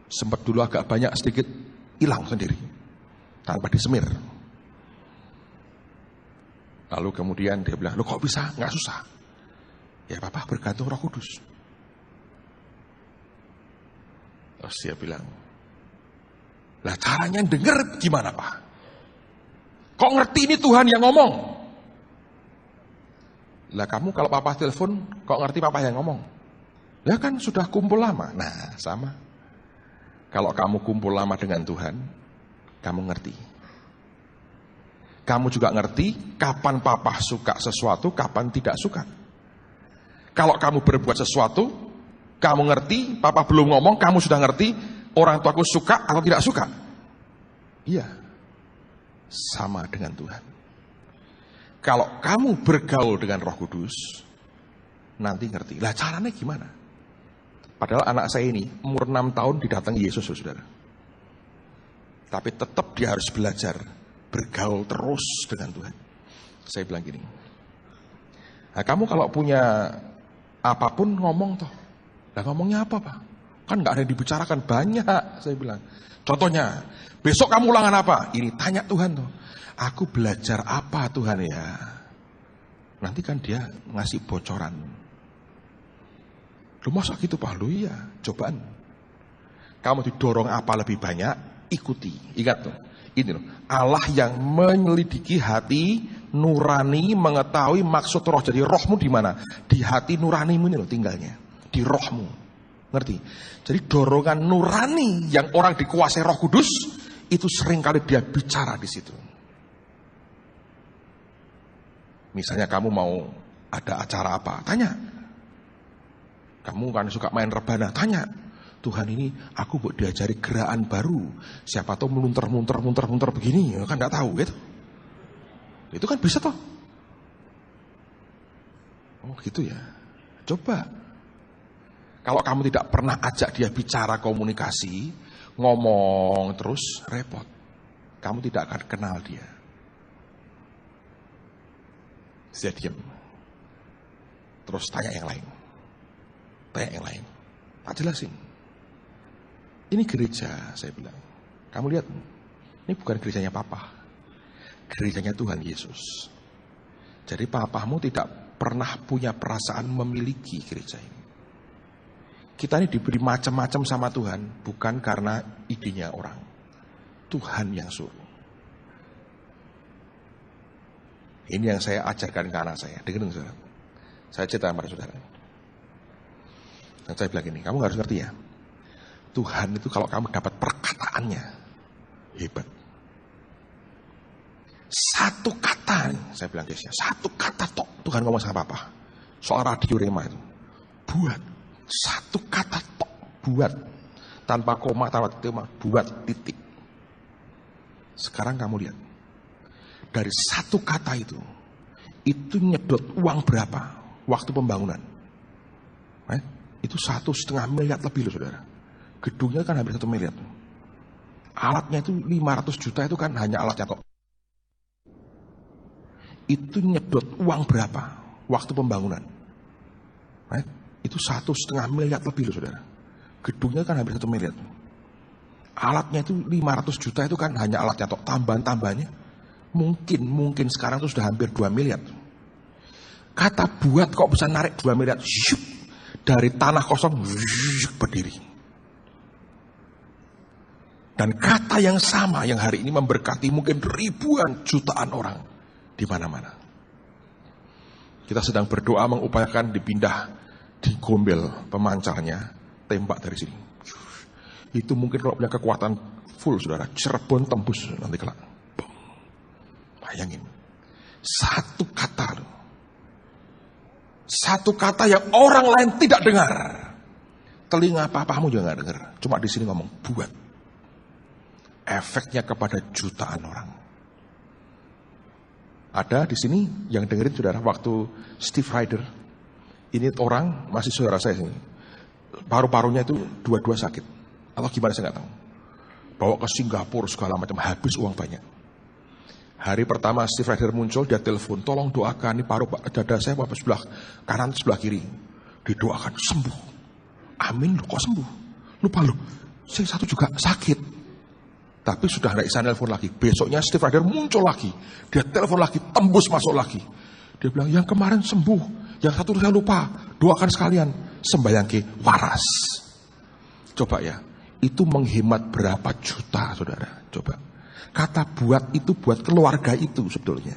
Speaker 1: Sempat dulu agak banyak, sedikit hilang sendiri. Tanpa disemir. Lalu kemudian dia bilang, loh kok bisa? Nggak susah. Ya papa bergantung Roh Kudus. Terus dia bilang, lah caranya denger gimana Pak? Kok ngerti ini Tuhan yang ngomong? Lah kamu kalau papa telepon, kok ngerti papa yang ngomong? Ya kan sudah kumpul lama. Nah sama. Kalau kamu kumpul lama dengan Tuhan, kamu ngerti. Kamu juga ngerti kapan papa suka sesuatu, kapan tidak suka. Kalau kamu berbuat sesuatu, kamu ngerti, papa belum ngomong, kamu sudah ngerti, orang tuaku suka atau tidak suka. Iya, sama dengan Tuhan. Kalau kamu bergaul dengan Roh Kudus, nanti ngerti. Lah caranya gimana? Padahal anak saya ini umur 6 tahun didatangi Yesus, saudara. Tapi tetap dia harus belajar bergaul terus dengan Tuhan. Saya bilang gini, nah kamu kalau punya apapun ngomong toh. Nah ngomongnya apa Pak? Kan gak ada yang dibicarakan, banyak. Saya bilang, contohnya, besok kamu ulangan apa? Ini tanya Tuhan toh. Aku belajar apa Tuhan ya? Nanti kan dia ngasih bocoran. Lu masa gitu Pak? Lu iya, cobaan. Kamu didorong apa lebih banyak, ikuti. Ingat tuh, ini loh, Allah yang menyelidiki hati nurani, mengetahui maksud roh. Jadi rohmu di mana? Di hati nuranimu ini loh tinggalnya, di rohmu. Ngerti? Jadi dorongan nurani yang orang dikuasai Roh Kudus itu seringkali dia bicara di situ. Misalnya kamu mau ada acara apa, tanya. Kamu kan suka main rebana, tanya. Tuhan ini aku buat diajari gerakan baru. Siapa tahu munter begini, kan nggak tahu gitu. Itu kan bisa toh. Oh gitu ya. Coba. Kalau kamu tidak pernah ajak dia bicara komunikasi, ngomong terus, repot. Kamu tidak akan kenal dia. Dia diam. Terus tanya yang lain. Tanya yang lain. Tak jelasin. Ini gereja, saya bilang. Kamu lihat, ini bukan gerejanya papa. Gerejanya Tuhan Yesus. Jadi papamu tidak pernah punya perasaan memiliki gereja ini. Kita ini diberi macam-macam sama Tuhan, bukan karena idenya orang. Tuhan yang suruh. Ini yang saya ajarkan ke anak saya. Dengerin saudara. Saya cerita kepada saudara. Dan saya bilang ini, kamu harus ngerti ya. Tuhan itu kalau kamu dapat perkataannya, hebat. Satu kata, saya bilang guys ya, satu kata tok Tuhan ngomong sama papa. Soal radio Rema itu. Buat. Satu kata tok, buat. Tanpa koma, tanpa titik, buat titik. Sekarang kamu lihat. Dari satu kata itu nyedot uang berapa waktu pembangunan? Itu 1,5 miliar lebih loh saudara. Gedungnya kan hampir 1 miliar. Alatnya itu 500 juta itu kan hanya alatnya kok. Itu nyedot uang berapa waktu pembangunan? Itu 1,5 miliar lebih loh saudara. Gedungnya kan hampir 1 miliar. Alatnya itu 500 juta itu kan hanya alatnya kok. Tambahan-tambahannya mungkin sekarang itu sudah hampir 2 miliar. Kata buat kok bisa narik 2 miliar. Dari tanah kosong berdiri. Dan kata yang sama yang hari ini memberkati mungkin ribuan jutaan orang di mana-mana. Kita sedang berdoa mengupayakan dipindah di gombel pemancarnya, tembak dari sini. Itu mungkin kalau punya kekuatan full saudara, Cirebon tembus nanti kelak. Bayangin, satu kata loh. Satu kata yang orang lain tidak dengar. Telinga papamu juga gak dengar. Cuma di sini ngomong buat. Efeknya kepada jutaan orang. Ada di sini yang dengerin saudara waktu Steve Ryder. Ini orang masih saudara saya sini. Paru-parunya itu dua-dua sakit. Atau gimana saya nggak tahu. Bawa ke Singapura segala macam, habis uang banyak. Hari pertama Steve Ryder muncul, dia telepon, tolong doakan ini paru dada saya apa sebelah kanan sebelah kiri. Didoakan sembuh. Amin, loh, kok sembuh? Lupa loh, saya satu juga sakit. Tapi sudah nggak bisa telepon lagi. Besoknya Steve Ryder muncul lagi. Dia telepon lagi, tembus masuk lagi. Dia bilang, yang kemarin sembuh, yang satu saya lupa, doakan sekalian, sembahyang ke waras. Coba ya, itu menghemat berapa juta saudara, coba. Kata buat itu buat keluarga itu sebetulnya.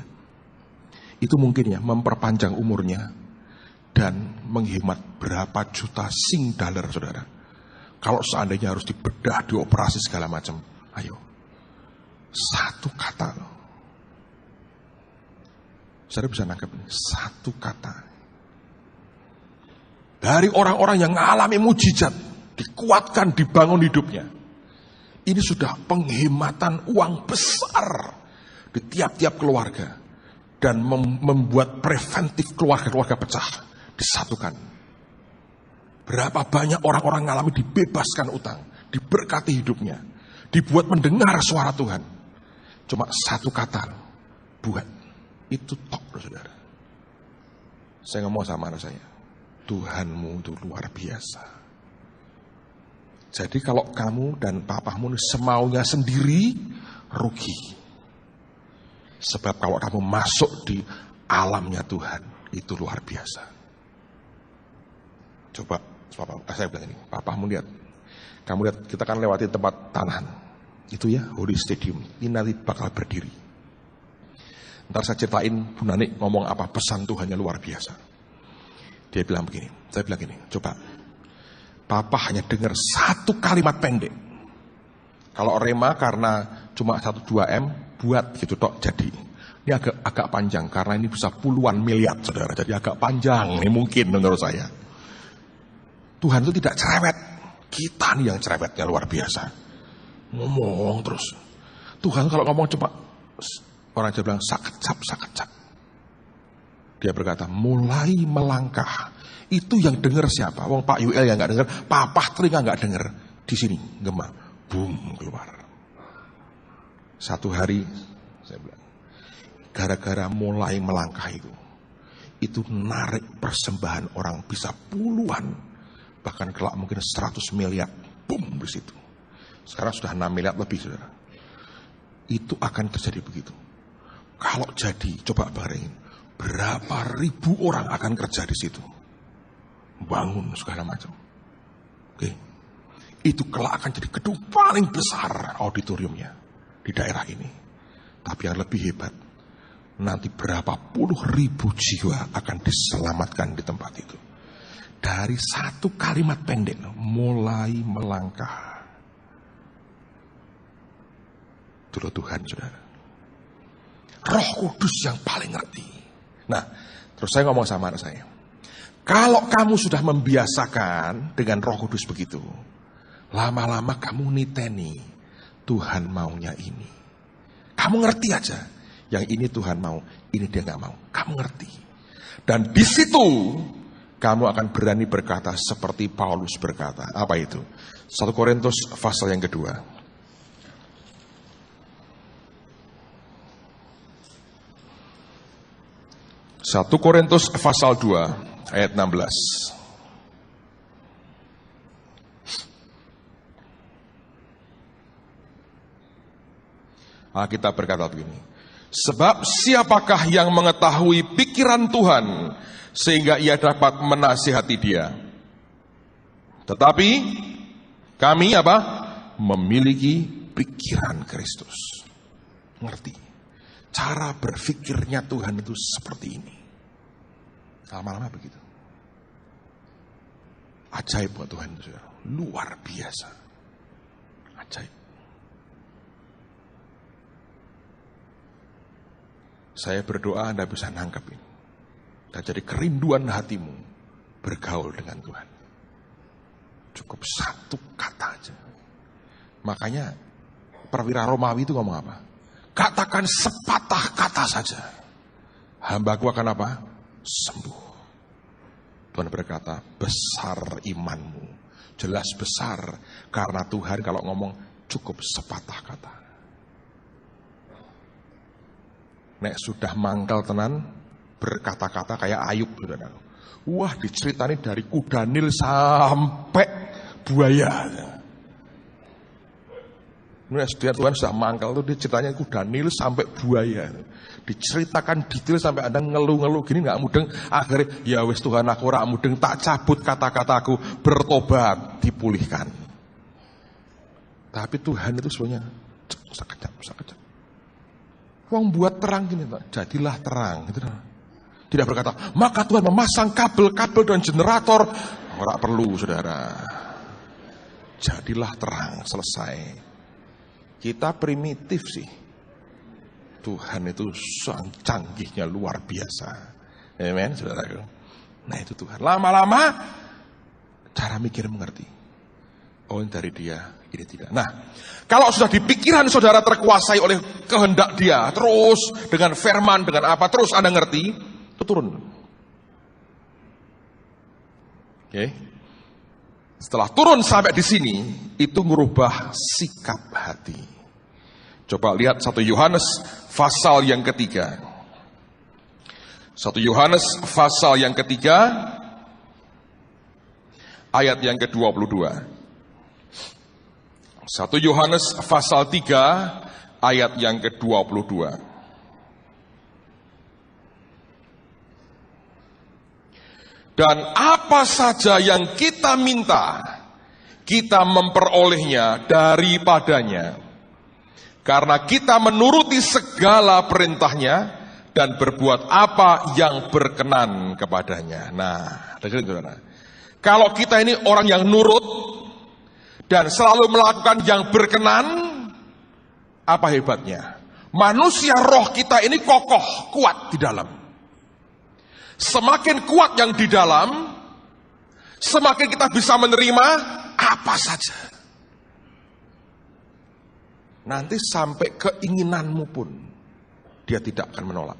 Speaker 1: Itu mungkin ya, memperpanjang umurnya, dan menghemat berapa juta sing dollar saudara. Kalau seandainya harus dibedah, dioperasi segala macam, ayo, satu kata loh. Saudara bisa nangkep ini, satu kata. Dari orang-orang yang mengalami mujizat, dikuatkan, dibangun hidupnya. Ini sudah penghematan uang besar di tiap-tiap keluarga. Dan membuat preventif keluarga-keluarga pecah, disatukan. Berapa banyak orang-orang mengalami dibebaskan utang, diberkati hidupnya, dibuat mendengar suara Tuhan. Cuma satu kata, buat. Itu top loh saudara. Saya ngomong sama anak saya, Tuhanmu itu luar biasa. Jadi kalau kamu dan papamu semaunya sendiri, rugi. Sebab kalau kamu masuk di alamnya Tuhan, itu luar biasa. Coba, saya bilang ini, papamu lihat. Kamu lihat, kita kan lewati tempat tanahan. Itu ya, Holy Stadium. Ini nanti bakal berdiri. Ntar saya ceritain Bu Nani ngomong apa, pesan Tuhannya luar biasa. Dia bilang begini, saya bilang gini, coba. Papa hanya dengar satu kalimat pendek. Kalau rema karena cuma 1-2 M, buat gitu tok jadi. Ini agak panjang, karena ini bisa puluhan miliar saudara. Jadi agak panjang, ini mungkin menurut saya. Tuhan itu tidak cerewet. Kita nih yang cerewetnya luar biasa. Ngomong terus. Tuhan kalau ngomong cepat, orang Jawa bilang sakecap. Dia berkata, mulai melangkah. Itu yang dengar siapa? Wong Pak Yuel yang nggak dengar, Papa telinga nggak dengar. Di sini gema, boom keluar. Satu hari, saya bilang, gara-gara mulai melangkah itu narik persembahan orang bisa puluhan, bahkan kelak mungkin 100 miliar, boom di situ. Sekarang sudah 6 miliar lebih saudara. Itu akan terjadi begitu. Kalau jadi, coba bayangin, berapa ribu orang akan kerja di situ, bangun segala macam. Oke, itu kelak akan jadi gedung paling besar auditoriumnya di daerah ini. Tapi yang lebih hebat, nanti berapa puluh ribu jiwa akan diselamatkan di tempat itu. Dari satu kalimat pendek, mulai melangkah. Dulu Tuhan saudara. Roh Kudus yang paling ngerti. Nah, terus saya ngomong sama anak saya. Kalau kamu sudah membiasakan dengan Roh Kudus begitu, lama-lama kamu niteni, Tuhan maunya ini. Kamu ngerti aja, yang ini Tuhan mau, ini dia gak mau. Kamu ngerti. Dan di situ, kamu akan berani berkata seperti Paulus berkata. Apa itu? 1 Korintus pasal yang kedua. 1 Korintus pasal 2 ayat 16. Kita berkata begini. Sebab siapakah yang mengetahui pikiran Tuhan sehingga ia dapat menasihati dia? Tetapi kami apa? Memiliki pikiran Kristus. Ngerti? Cara berpikirnya Tuhan itu seperti ini. Lama-lama begitu. Ajaib buat Tuhan itu, saudara. Luar biasa. Ajaib. Saya berdoa Anda bisa nangkep ini. Dan jadi kerinduan hatimu bergaul dengan Tuhan. Cukup satu kata aja. Makanya perwira Romawi itu ngomong apa? Katakan sepatah kata saja. hambaku akan apa? Sembuh. Tuhan berkata, besar imanmu. Jelas besar, karena Tuhan kalau ngomong cukup sepatah kata. Nek sudah mangkal tenan, berkata-kata kayak Ayub, saudara. Wah, diceritani dari kuda Nil sampai buaya. Ini Tuhan sudah mangkal tuh, dia ceritanya kuda Nil sampai buaya. Diceritakan detail sampai Anda ngeluh-ngeluh gini nggak mudeng. Akhirnya ya wis Tuhan, aku ora mudeng, tak cabut kata-kataku, bertobat, dipulihkan. Tapi Tuhan itu sebenarnya sekejap. Wong buat terang gini, jadilah terang gitu. Tidak berkata, maka Tuhan memasang kabel-kabel dan generator. Ora perlu, saudara. Jadilah terang, selesai. Kita primitif sih. Tuhan itu canggihnya luar biasa. Amen, saudara. Nah itu Tuhan. Lama-lama cara mikir mengerti. Oh ini dari dia, ini tidak. Nah, kalau sudah di pikiran saudara terkuasai oleh kehendak dia, terus dengan firman, dengan apa, terus Anda ngerti, itu turun. Oke. Setelah turun sampai di sini, itu merubah sikap hati. Coba lihat 1 Yohanes pasal yang ketiga. 1 Yohanes pasal yang ketiga, ayat yang ke-22. 1 Yohanes pasal 3, ayat yang ke-22. Dan apa saja yang kita minta, kita memperolehnya daripadanya. Karena kita menuruti segala perintahnya dan berbuat apa yang berkenan kepadanya. Nah, dengerin saudara. Kalau kita ini orang yang nurut dan selalu melakukan yang berkenan, apa hebatnya? Manusia roh kita ini kokoh, kuat di dalam. Semakin kuat yang di dalam, semakin kita bisa menerima apa saja. Nanti sampai keinginanmu pun dia tidak akan menolak.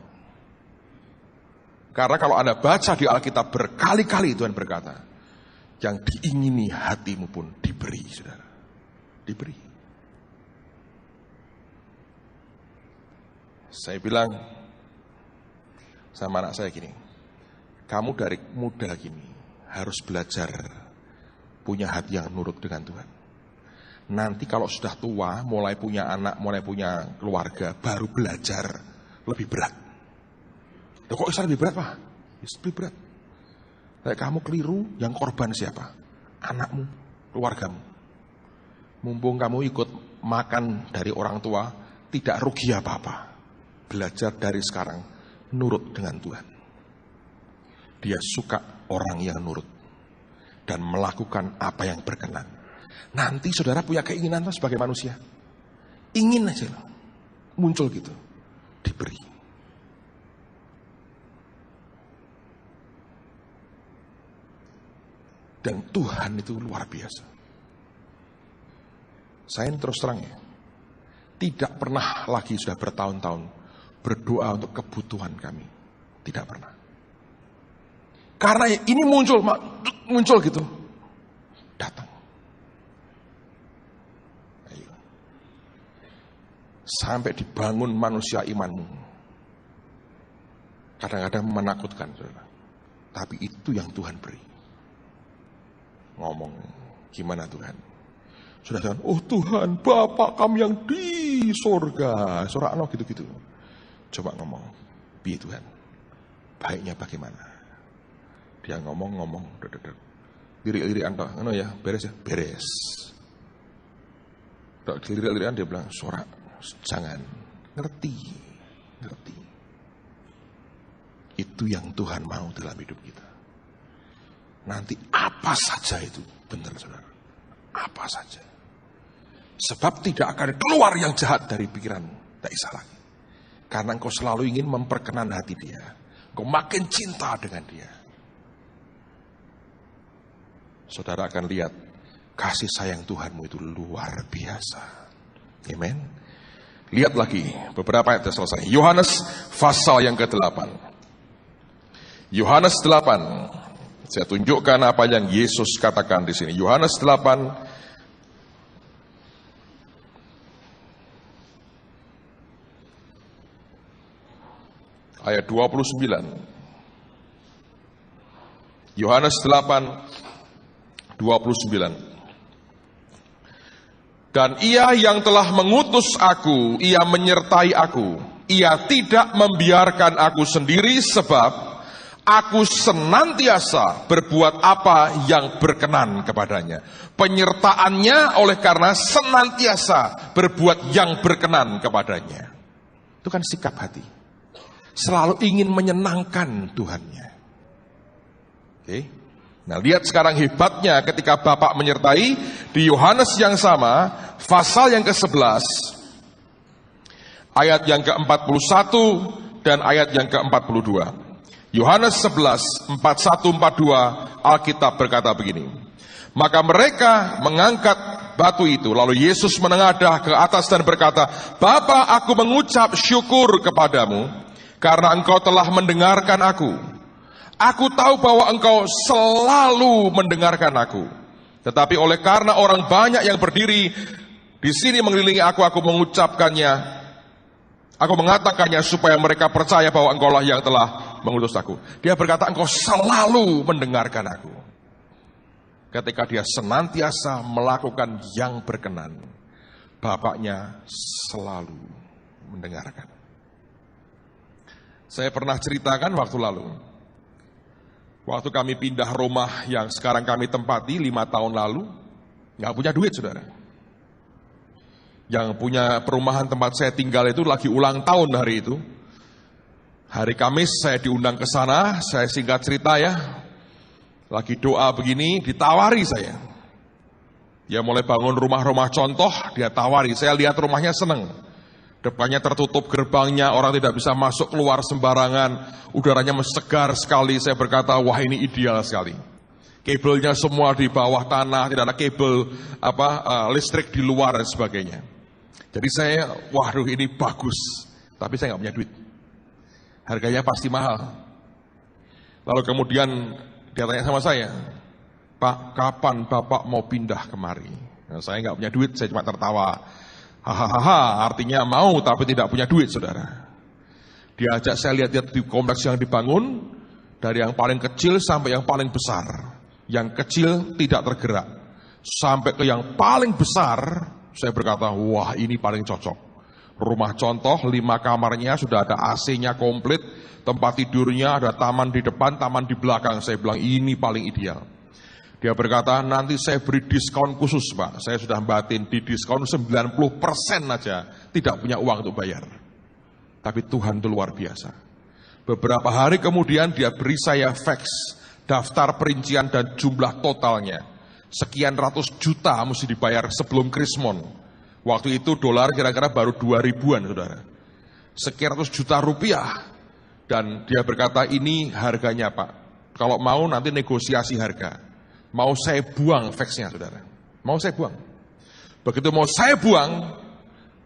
Speaker 1: Karena kalau Anda baca di Alkitab berkali-kali Tuhan berkata, yang diingini hatimu pun diberi, saudara. Diberi. Saya bilang sama anak saya gini, kamu dari muda gini harus belajar punya hati yang nurut dengan Tuhan. Nanti kalau sudah tua, mulai punya anak, mulai punya keluarga, baru belajar lebih berat. Loh, kok bisa lebih berat, Pak? Lebih berat. Kayak kamu keliru, yang korban siapa? Anakmu, keluargamu. Mumpung kamu ikut makan dari orang tua, tidak rugi apa-apa. Belajar dari sekarang, nurut dengan Tuhan. Dia suka orang yang nurut dan melakukan apa yang berkenan. Nanti saudara punya keinginan sebagai manusia. Ingin aja loh. Muncul gitu. Diberi. Dan Tuhan itu luar biasa. Saya terus terang ya. Tidak pernah lagi sudah bertahun-tahun berdoa untuk kebutuhan kami. Tidak pernah. Karena ini muncul gitu. Datang. Sampai dibangun manusia imanmu. Kadang-kadang menakutkan, saudara. Tapi itu yang Tuhan beri. Ngomong, gimana Tuhan? Sudah jangan, oh Tuhan, Bapa kami yang di surga. Sorakno gitu-gitu. Coba ngomong, biar Tuhan, baiknya bagaimana? Dia ngomong, lirik-lirik Anda, ya, beres ya, beres. Lirik-lirikan dia bilang, sorak, jangan, ngerti. Itu yang Tuhan mau dalam hidup kita. Nanti apa saja itu, benar saudara, apa saja. Sebab tidak akan keluar yang jahat dari pikiran, tidak bisa lagi. Karena engkau selalu ingin memperkenan hati dia. Engkau makin cinta dengan dia. Saudara akan lihat, kasih sayang Tuhanmu itu luar biasa. Amen. Lihat lagi, beberapa ayat selesai. Yohanes pasal yang ke-8. Yohanes 8. Saya tunjukkan apa yang Yesus katakan di sini. Yohanes 8 ayat 29. Yohanes 8, 29. Dan ia yang telah mengutus aku, ia menyertai aku. Ia tidak membiarkan aku sendiri sebab aku senantiasa berbuat apa yang berkenan kepadanya. Penyertaannya oleh karena senantiasa berbuat yang berkenan kepadanya. Itu kan sikap hati. Selalu ingin menyenangkan Tuhannya. Oke. Nah, lihat sekarang hebatnya ketika Bapak menyertai di Yohanes yang sama, pasal yang ke-11, ayat yang ke-41 dan ayat yang ke-42. Yohanes 11, 41-42, Alkitab berkata begini. Maka mereka mengangkat batu itu, lalu Yesus menengadah ke atas dan berkata, Bapa, aku mengucap syukur kepadamu, karena engkau telah mendengarkan aku. Aku tahu bahwa engkau selalu mendengarkan aku. Tetapi oleh karena orang banyak yang berdiri di sini mengelilingi aku mengucapkannya. Aku mengatakannya supaya mereka percaya bahwa engkaulah yang telah mengutus aku. Dia berkata engkau selalu mendengarkan aku. Ketika dia senantiasa melakukan yang berkenan, Bapaknya selalu mendengarkan. Saya pernah ceritakan waktu lalu. Waktu kami pindah rumah yang sekarang kami tempati 5 tahun lalu, nggak punya duit, saudara. Yang punya perumahan tempat saya tinggal itu lagi ulang tahun hari itu. Hari Kamis saya diundang ke sana, saya singkat cerita ya. Lagi doa begini, ditawari saya. Dia mulai bangun rumah-rumah contoh, dia tawari. Saya lihat rumahnya seneng. Depannya tertutup gerbangnya, orang tidak bisa masuk keluar sembarangan. Udaranya segar sekali. Saya berkata, wah ini ideal sekali. Kabelnya semua di bawah tanah, tidak ada kabel listrik di luar dan sebagainya. Jadi saya, waduh ini bagus. Tapi saya nggak punya duit. Harganya pasti mahal. Lalu kemudian dia tanya sama saya, Pak, kapan Bapak mau pindah kemari? Nah, saya nggak punya duit, saya cuma tertawa. Hahaha, artinya mau tapi tidak punya duit, saudara. Diajak saya lihat-lihat di kompleks yang dibangun, dari yang paling kecil sampai yang paling besar. Yang kecil tidak tergerak, sampai ke yang paling besar, saya berkata, wah ini paling cocok. Rumah contoh, 5 kamarnya, sudah ada AC-nya komplit, tempat tidurnya, ada taman di depan, taman di belakang. Saya bilang, ini paling ideal. Dia berkata, nanti saya beri diskon khusus, Pak. Saya sudah batin di diskon 90% aja, tidak punya uang untuk bayar. Tapi Tuhan itu luar biasa. Beberapa hari kemudian dia beri saya fax, daftar perincian dan jumlah totalnya. Sekian ratus juta mesti dibayar sebelum Krismon. Waktu itu dolar kira-kira baru 2.000-an, saudara. Sekian ratus juta rupiah. Dan dia berkata, ini harganya, Pak. Kalau mau nanti negosiasi harga. Mau saya buang faxnya, saudara. Mau saya buang. Begitu mau saya buang,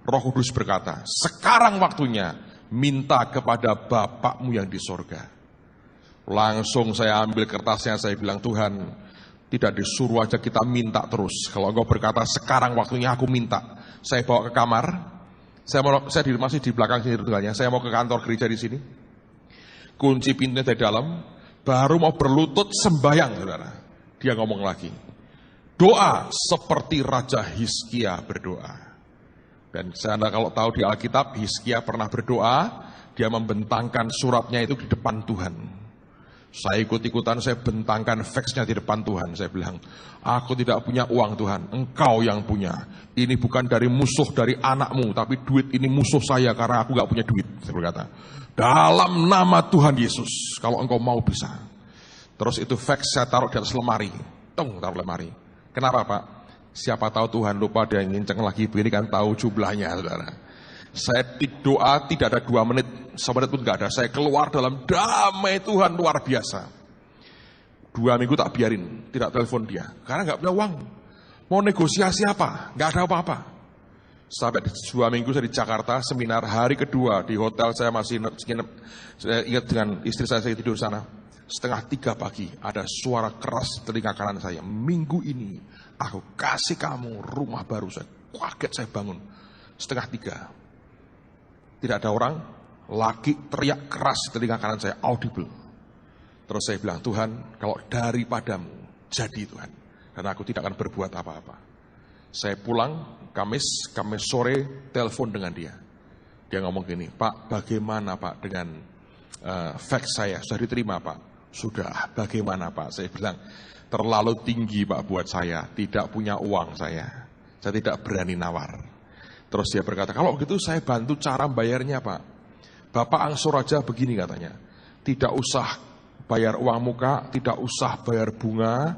Speaker 1: Roh Kudus berkata, sekarang waktunya minta kepada Bapakmu yang di sorga. Langsung saya ambil kertasnya, saya bilang, Tuhan, tidak disuruh aja kita minta terus. Kalau Engkau berkata, sekarang waktunya aku minta. Saya bawa ke kamar, saya masih di belakang sini tinggalnya. Saya mau ke kantor gereja di sini. Kunci pintunya dari dalam, baru mau berlutut sembahyang, saudara. Dia ngomong lagi, doa seperti Raja Hizkia berdoa. Dan Anda kalau tahu di Alkitab, Hizkia pernah berdoa, dia membentangkan suratnya itu di depan Tuhan. Saya ikut-ikutan, saya bentangkan faxnya di depan Tuhan. Saya bilang, aku tidak punya uang Tuhan, Engkau yang punya. Ini bukan dari musuh dari anakmu, tapi duit ini musuh saya karena aku gak punya duit. Saya berkata, dalam nama Tuhan Yesus, kalau Engkau mau bisa. Terus itu fax saya taruh di atas lemari. Taruh lemari. Kenapa, Pak? Siapa tahu Tuhan lupa dia nginceng lagi begini kan tahu jumlahnya, saudara. Saya doa tidak ada 2 menit, 1 menit pun gak ada. Saya keluar dalam damai Tuhan luar biasa. 2 minggu tak biarin, tidak telepon dia. Karena gak punya uang. Mau negosiasi apa? Gak ada apa-apa. Sampai 2 minggu saya di Jakarta, seminar hari kedua di hotel saya masih saya ingat dengan istri saya tidur sana. 2:30 pagi ada suara keras telinga kanan saya. Minggu ini aku kasih kamu rumah baru. Saya kaget, saya bangun. 2:30. Tidak ada orang, laki teriak keras telinga kanan saya, audible. Terus saya bilang, Tuhan, kalau daripadamu, jadi Tuhan. Karena aku tidak akan berbuat apa-apa. Saya pulang, Kamis sore, telepon dengan dia. Dia ngomong gini, Pak, bagaimana Pak dengan fax saya? Sudah diterima Pak? Sudah, bagaimana Pak? Saya bilang, terlalu tinggi Pak buat saya, tidak punya uang saya tidak berani nawar. Terus dia berkata, kalau gitu saya bantu cara bayarnya Pak. Bapak angsur aja begini katanya, tidak usah bayar uang muka, tidak usah bayar bunga,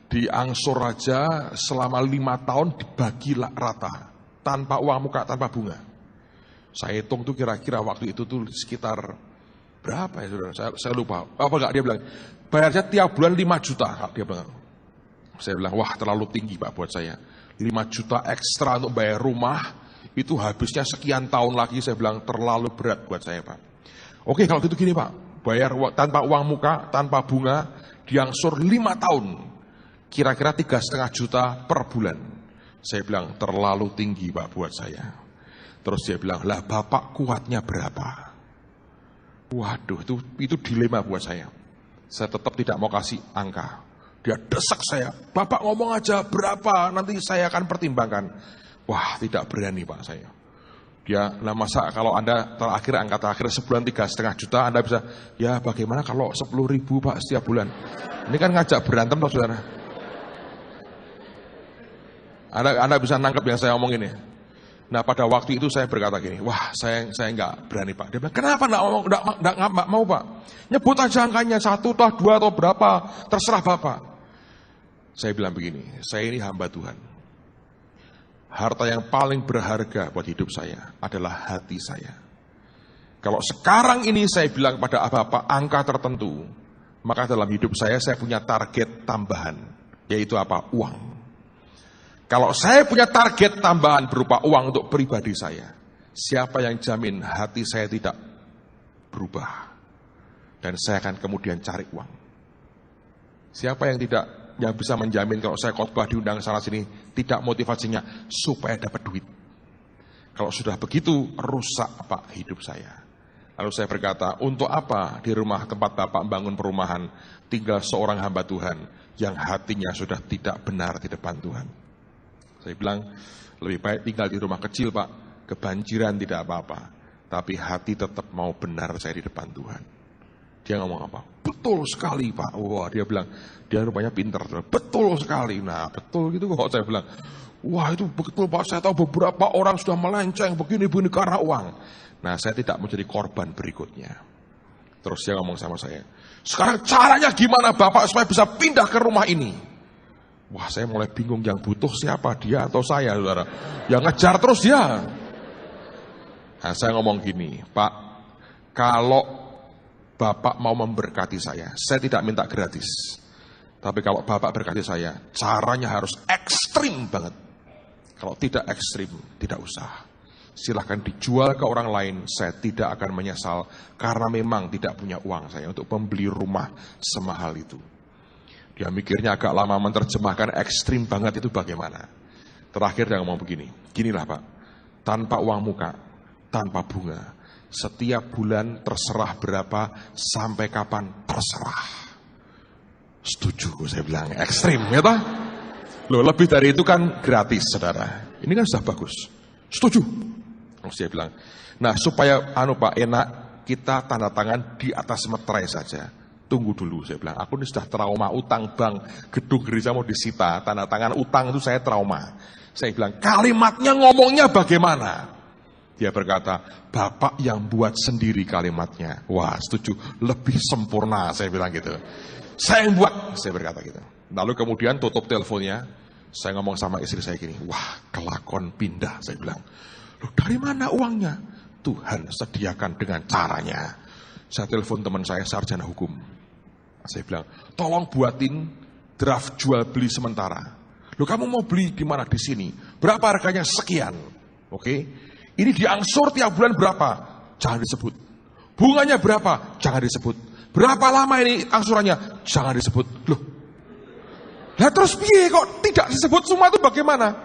Speaker 1: diangsur aja selama 5 tahun dibagi rata, tanpa uang muka, tanpa bunga. Saya hitung tuh kira-kira waktu itu tuh sekitar berapa ya saudara? Saya lupa. Apa enggak, dia bilang bayarnya tiap bulan 5 juta. Dia bilang. Saya bilang, wah terlalu tinggi Pak buat saya. 5 juta ekstra untuk bayar rumah, itu habisnya sekian tahun lagi. Saya bilang terlalu berat buat saya Pak. Oke, kalau gitu gini Pak, bayar tanpa uang muka, tanpa bunga, diangsur 5 tahun. Kira-kira 3,5 juta per bulan. Saya bilang terlalu tinggi Pak buat saya. Terus dia bilang, lah Bapak kuatnya berapa? Waduh, itu dilema buat saya. Saya tetap tidak mau kasih angka. Dia desak saya, Bapak ngomong aja berapa, nanti saya akan pertimbangkan. Wah, tidak berani Pak saya. Dia, nah masa kalau Anda angka terakhir sebulan 3,5 juta, Anda bisa, ya bagaimana kalau 10.000 Pak setiap bulan? Ini kan ngajak berantem toh saudara. Anda bisa nangkep yang saya omong ini. Nah pada waktu itu saya berkata gini, wah saya nggak berani Pak. Dia bilang, kenapa nggak mau Pak? Nyebut aja angkanya 1 atau 2 atau berapa, terserah Bapak. Saya bilang begini, saya ini hamba Tuhan. Harta yang paling berharga buat hidup saya adalah hati saya. Kalau sekarang ini saya bilang kepada Bapak angka tertentu, maka dalam hidup saya punya target tambahan, yaitu apa? Uang. Kalau saya punya target tambahan berupa uang untuk pribadi saya, siapa yang jamin hati saya tidak berubah? Dan saya akan kemudian cari uang. Siapa yang bisa menjamin kalau saya khotbah diundang sana sini, tidak motivasinya supaya dapat duit? Kalau sudah begitu, rusak Pak hidup saya. Lalu saya berkata, untuk apa di rumah tempat Bapak bangun perumahan, tinggal seorang hamba Tuhan yang hatinya sudah tidak benar di depan Tuhan? Saya bilang, lebih baik tinggal di rumah kecil Pak, kebanjiran tidak apa-apa, tapi hati tetap mau benar saya di depan Tuhan. Dia ngomong apa? Betul sekali Pak. Wah, dia bilang, dia rupanya pintar. Betul sekali. Nah, betul gitu kok. Saya bilang, wah itu betul Pak, saya tahu beberapa orang sudah melenceng begini-begini karena uang. Nah, saya tidak menjadi korban berikutnya. Terus dia ngomong sama saya, sekarang caranya gimana Bapak supaya bisa pindah ke rumah ini? Wah, saya mulai bingung, yang butuh siapa, dia atau saya, saudara? Yang ngejar terus dia. Nah, saya ngomong gini, Pak, kalau Bapak mau memberkati saya tidak minta gratis. Tapi kalau Bapak berkati saya, caranya harus ekstrim banget. Kalau tidak ekstrim, tidak usah. Silahkan dijual ke orang lain, saya tidak akan menyesal. Karena memang tidak punya uang saya untuk membeli rumah semahal itu. Dia mikirnya agak lama menerjemahkan ekstrim banget itu bagaimana. Terakhir dia ngomong begini, ginilah Pak, tanpa uang muka, tanpa bunga, setiap bulan terserah berapa, sampai kapan terserah. Setuju, saya bilang ekstrim ya toh? Loh, lebih dari itu kan gratis saudara. Ini kan sudah bagus. Setuju. Terus dia bilang, nah supaya Pak enak, kita tanda tangan di atas meterai saja. Tunggu dulu, saya bilang, aku ini sudah trauma utang bank, gedung gereja mau disita, tanda tangan utang itu saya trauma. Saya bilang, kalimatnya ngomongnya bagaimana? Dia berkata, Bapak yang buat sendiri kalimatnya. Wah, setuju, lebih sempurna, saya bilang gitu. Saya yang buat, saya berkata gitu. Lalu kemudian tutup teleponnya, saya ngomong sama istri saya gini, wah kelakon pindah, saya bilang. Loh, dari mana uangnya? Tuhan sediakan dengan caranya. Saya telepon teman saya, sarjana hukum. Saya bilang, tolong buatin draft jual beli sementara. Loh, kamu mau beli di mana? Di sini. Berapa harganya? Sekian. Oke. Ini diangsur tiap bulan berapa? Jangan disebut. Bunganya berapa? Jangan disebut. Berapa lama ini angsurannya? Jangan disebut. Loh. Lah terus piye kok tidak disebut semua itu bagaimana?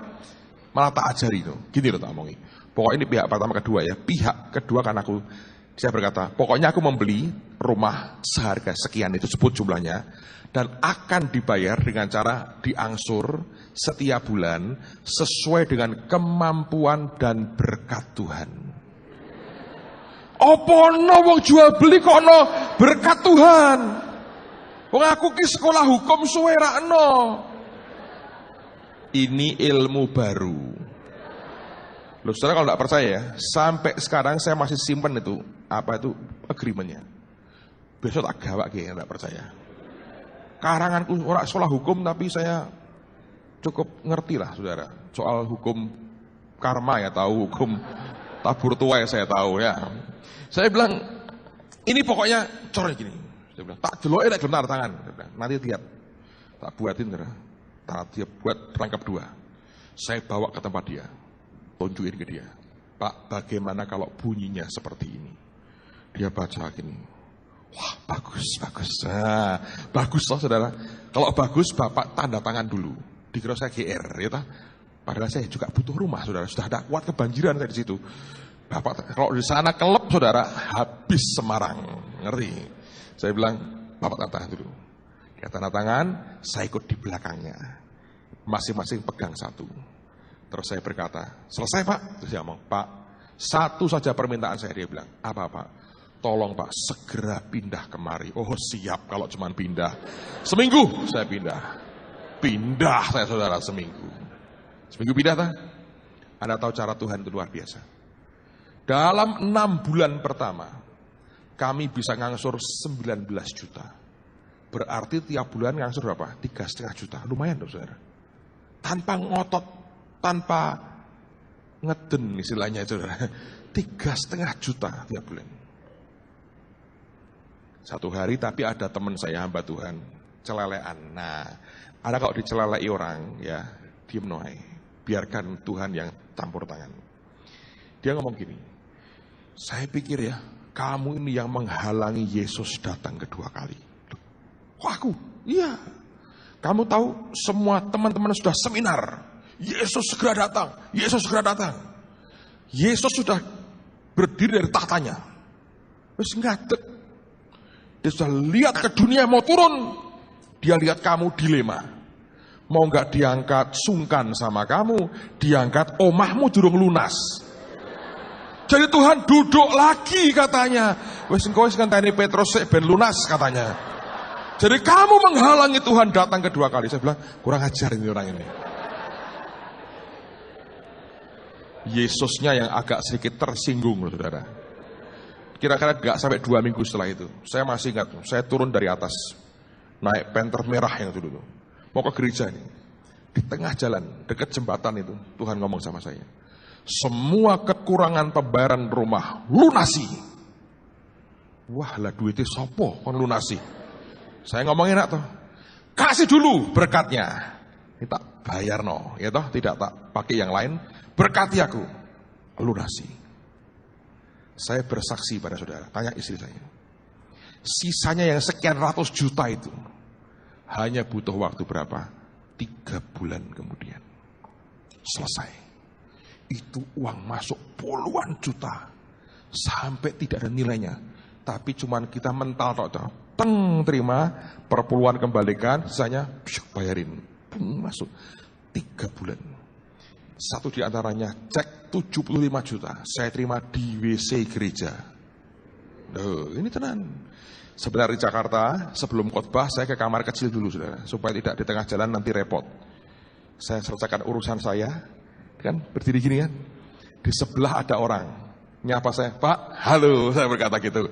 Speaker 1: Malah tak ajari itu. Gini loh tak omongi. Pokoknya ini pihak pertama kedua ya. Pihak kedua kan saya berkata, pokoknya aku membeli rumah seharga sekian itu sebut jumlahnya dan akan dibayar dengan cara diangsur setiap bulan sesuai dengan kemampuan dan berkat Tuhan. Apa no wong jual beli kok no berkat Tuhan? Wong aku ki sekolah hukum suwe rakno. Ini ilmu baru. Loh, saudara kalau tidak percaya ya, sampai sekarang saya masih simpen itu agreementnya. Besok tak gawak ki tidak percaya. Karanganku orang sekolah hukum tapi saya cukup ngerti lah saudara. Soal hukum karma ya tahu, hukum tabur tuai saya tahu ya. Saya bilang, ini pokoknya cornya gini. Saya bilang, tak jelokin tak gelem tangan. Nanti lihat, tak buatin, tak dia buat rangkap 2. Saya bawa ke tempat dia, tunjukin ke dia. Pak, bagaimana kalau bunyinya seperti ini? Dia baca gini. Wah, bagus. Nah, bagus toh saudara. Kalau bagus, Bapak tanda tangan dulu. Dikira saya GR, ya toh. Padahal saya juga butuh rumah, saudara. Sudah ada kuat kebanjiran saya di situ. Bapak kalau di sana kelep saudara, habis Semarang, ngeri. Saya bilang, Bapak tanda tangan dulu. Dia tanda tangan, saya ikut di belakangnya. Masing-masing pegang satu. Terus saya berkata, selesai Pak. Terus dia ngomong, Pak, satu saja permintaan saya. Dia bilang, apa Pak? Tolong Pak, segera pindah kemari. Oh siap kalau cuma pindah. Seminggu saya pindah. Pindah saya saudara seminggu. Seminggu pindah tak? Anda tahu cara Tuhan itu luar biasa. Dalam 6 bulan pertama, kami bisa ngangsur 19 juta. Berarti tiap bulan ngangsur berapa? 3,5 juta. Lumayan dong saudara. Tanpa ngotot, tanpa ngeden istilahnya saudara. 3,5 juta tiap bulan. Satu hari tapi ada teman saya hamba Tuhan, celelean. Nah, ada kalau dicelelei orang, ya diem noai. Biarkan Tuhan yang campur tangan. Dia ngomong gini, saya pikir ya, kamu ini yang menghalangi Yesus datang kedua kali. Kok aku? Iya. Kamu tahu semua teman-teman sudah seminar. Yesus segera datang. Yesus segera datang. Yesus sudah berdiri dari tahtanya. Wes ngadeg. Dia sudah lihat ke dunia mau turun. Dia lihat kamu dilema. Mau nggak diangkat sungkan sama kamu, diangkat omahmu durung lunas. Jadi Tuhan duduk lagi katanya. Wes engko wis ngenteni Petrus sik ben lunas katanya. Jadi kamu menghalangi Tuhan datang kedua kali. Saya bilang, kurang ajar ini orang ini. Yesusnya yang agak sedikit tersinggung loh saudara. Kira-kira gak sampai 2 minggu setelah itu. Saya masih ingat, saya turun dari atas. Naik Panther merah yang dulu. Mau ke gereja ini. Di tengah jalan, dekat jembatan itu. Tuhan ngomong sama saya. Semua kekurangan pembayaran rumah lunasi. Wah lah duitnya sopo kon lunasi. Saya ngomongin enak toh. Kasih dulu berkatnya. Ini tak bayar no, ya toh, tidak tak pakai yang lain. Berkati aku. Lunasi. Saya bersaksi pada saudara, tanya istri saya. Sisanya yang sekian ratus juta itu hanya butuh waktu berapa? 3 bulan kemudian. Selesai. Itu uang masuk puluhan juta. Sampai tidak ada nilainya. Tapi cuman kita mental toh. Teng terima, perpuluhan kembalikan, sisanya bayarin. Masuk 3 bulan. Satu di antaranya cek 75 juta. Saya terima di WC gereja. Ini tenan. Sebenarnya di Jakarta, sebelum khotbah saya ke kamar kecil dulu saudara. Supaya tidak di tengah jalan nanti repot. Saya selesaikan urusan saya. Kan berdiri gini kan. Di sebelah ada orang. Nyapa saya, Pak, halo. Saya berkata gitu.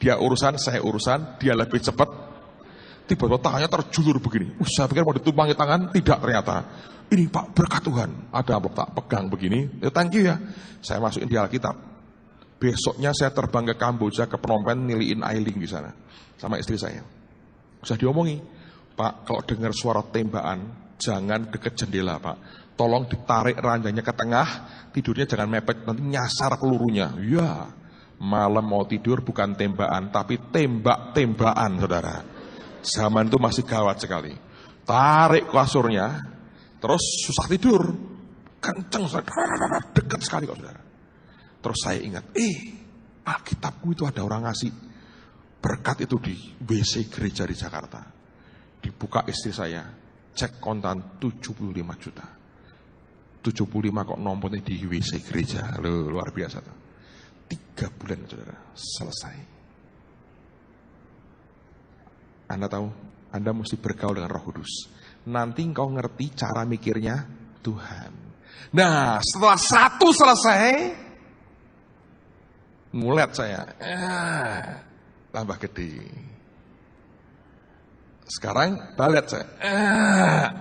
Speaker 1: Dia urusan, saya urusan. Dia lebih cepat. Tiba-tiba tangannya terjulur begini. Saya pikir mau ditumpangi tangan. Tidak ternyata. Ini Pak berkat Tuhan. Ada apa tak pegang begini. Ya thank you ya. Saya masukin di Alkitab. Besoknya saya terbang ke Kamboja, ke Phnom Penh, niliin Ailing di sana. Sama istri saya. Bisa diomongi. Pak, kalau dengar suara tembakan, jangan deket jendela Pak. Tolong ditarik ranjangnya ke tengah, tidurnya jangan mepet, nanti nyasar pelurunya. Ya, Malam mau tidur bukan tembakan, tapi tembak-tembakan, saudara. Zaman itu masih gawat sekali. Tarik kasurnya, terus susah tidur. Kenceng, saudara. Dekat sekali kok, saudara. Terus saya ingat, Alkitabku itu ada orang ngasih berkat itu di WC gereja di Jakarta. Dibuka istri saya, cek kontan 75 juta. 75 kok nompornya di WC gereja. Loh, luar biasa tuh. 3 bulan, saudara, selesai. Anda tahu, Anda mesti bergaul dengan Roh Kudus. Nanti engkau ngerti cara mikirnya Tuhan. Nah, setelah satu selesai, ngulet saya, tambah gede. Sekarang balet saya,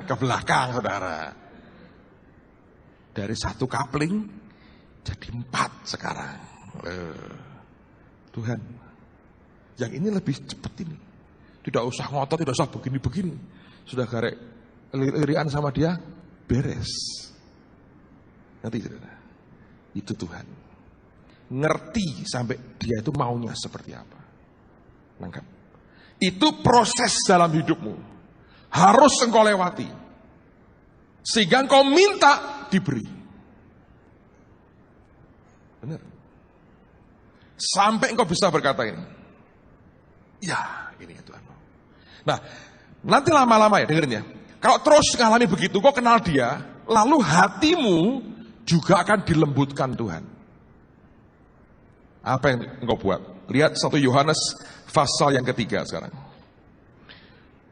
Speaker 1: ke belakang, saudara. Dari 1 kapling jadi 4 sekarang. Tuhan, yang ini lebih cepat ini. Tidak usah ngotot, tidak usah begini-begini. Sudah garek lirik-lirikan sama dia, beres. Nanti, saudara, itu Tuhan. Ngerti sampai dia itu maunya seperti apa. Nangkap. Itu proses dalam hidupmu. Harus engkau lewati. Sehingga engkau minta diberi. Benar. Sampai engkau bisa berkata ini. Ya, ini ya Tuhan. Nah, nanti lama-lama ya, dengerin ya. Kalau terus ngalami begitu, kau kenal dia, lalu hatimu juga akan dilembutkan Tuhan. Apa yang engkau buat? Lihat 1 Yohanes pasal yang ketiga sekarang.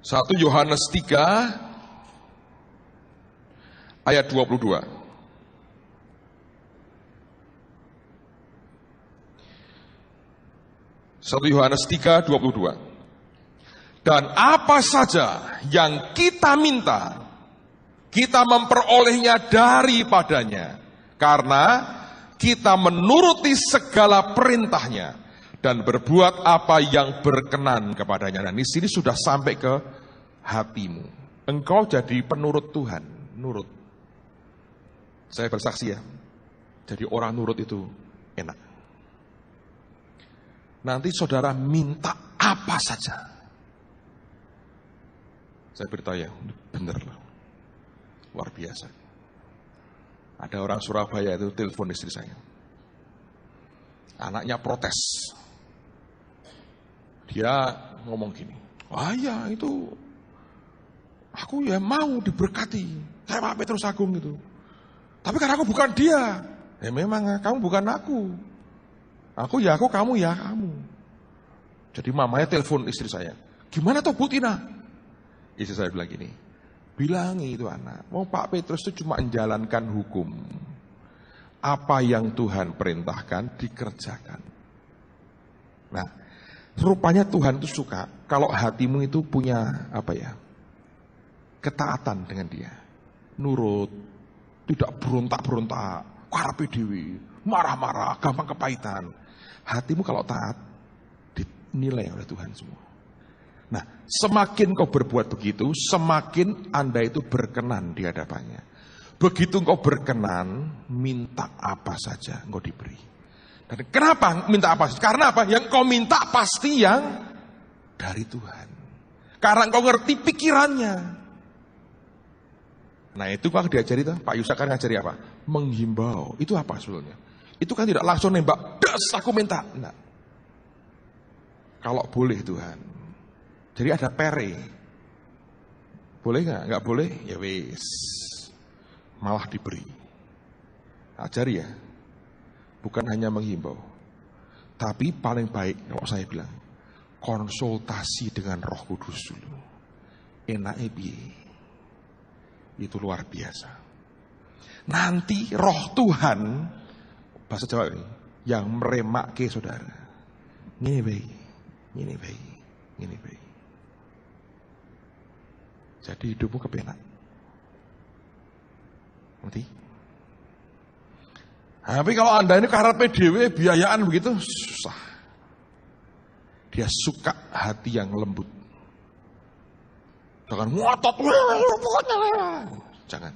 Speaker 1: 1 Yohanes 3 ayat 22. 1 Yohanes 3, 22. Dan apa saja yang kita minta, kita memperolehnya daripadanya. Karena kita menuruti segala perintahnya dan berbuat apa yang berkenan kepadanya. Dan di sini sudah sampai ke hatimu. Engkau jadi penurut Tuhan, nurut. Saya bersaksi ya, jadi orang nurut itu enak. Nanti saudara minta apa saja. Saya bertanya, bener loh, luar biasa. Ada orang Surabaya itu telepon istri saya. Anaknya protes. Dia ngomong gini, wah ya itu, aku ya mau diberkati, kayak Pak Petrus Agung gitu. Tapi karena aku bukan dia, ya memang kamu bukan aku. Aku ya aku, kamu ya kamu. Jadi mamanya telepon istri saya, gimana toh Bu Tina? Istri saya bilang gini, bilangi itu anak, mau Pak Petrus itu cuma menjalankan hukum. Apa yang Tuhan perintahkan dikerjakan. Nah, rupanya Tuhan itu suka kalau hatimu itu punya apa ya, ketaatan dengan Dia, nurut, tidak berontak-berontak, karepe dhewe, marah-marah, gampang kepahitan. Hatimu kalau taat dinilai oleh Tuhan semua. Nah, semakin kau berbuat begitu, semakin Anda itu berkenan di hadapannya. Begitu engkau berkenan, minta apa saja engkau diberi. Dan kenapa minta apa saja? Karena apa? Yang kau minta pasti yang dari Tuhan. Karena engkau ngerti pikirannya. Nah, itu kalau diajari tuh, Pak Yusak kan ngajari apa? Menghimbau. Itu apa sebetulnya? Itu kan tidak langsung nembak, das aku minta. Nah, kalau boleh Tuhan. Jadi ada pere. Boleh nggak? Nggak boleh? Ya wis. Malah diberi. Ajari ya. Bukan hanya menghimbau. Tapi paling baik, kalau saya bilang, konsultasi dengan Roh Kudus dulu. Enake piye? Itu luar biasa. Nanti Roh Tuhan, bahasa Jawa ini, yang meremake saudara. Ngene bae, ngene bae, ngene bae. Jadi hidupmu kepenak. Ngerti? Tapi kalau Anda ini karepe dhewe biayaan begitu, susah. Dia suka hati yang lembut. Jangan ngotot. Jangan.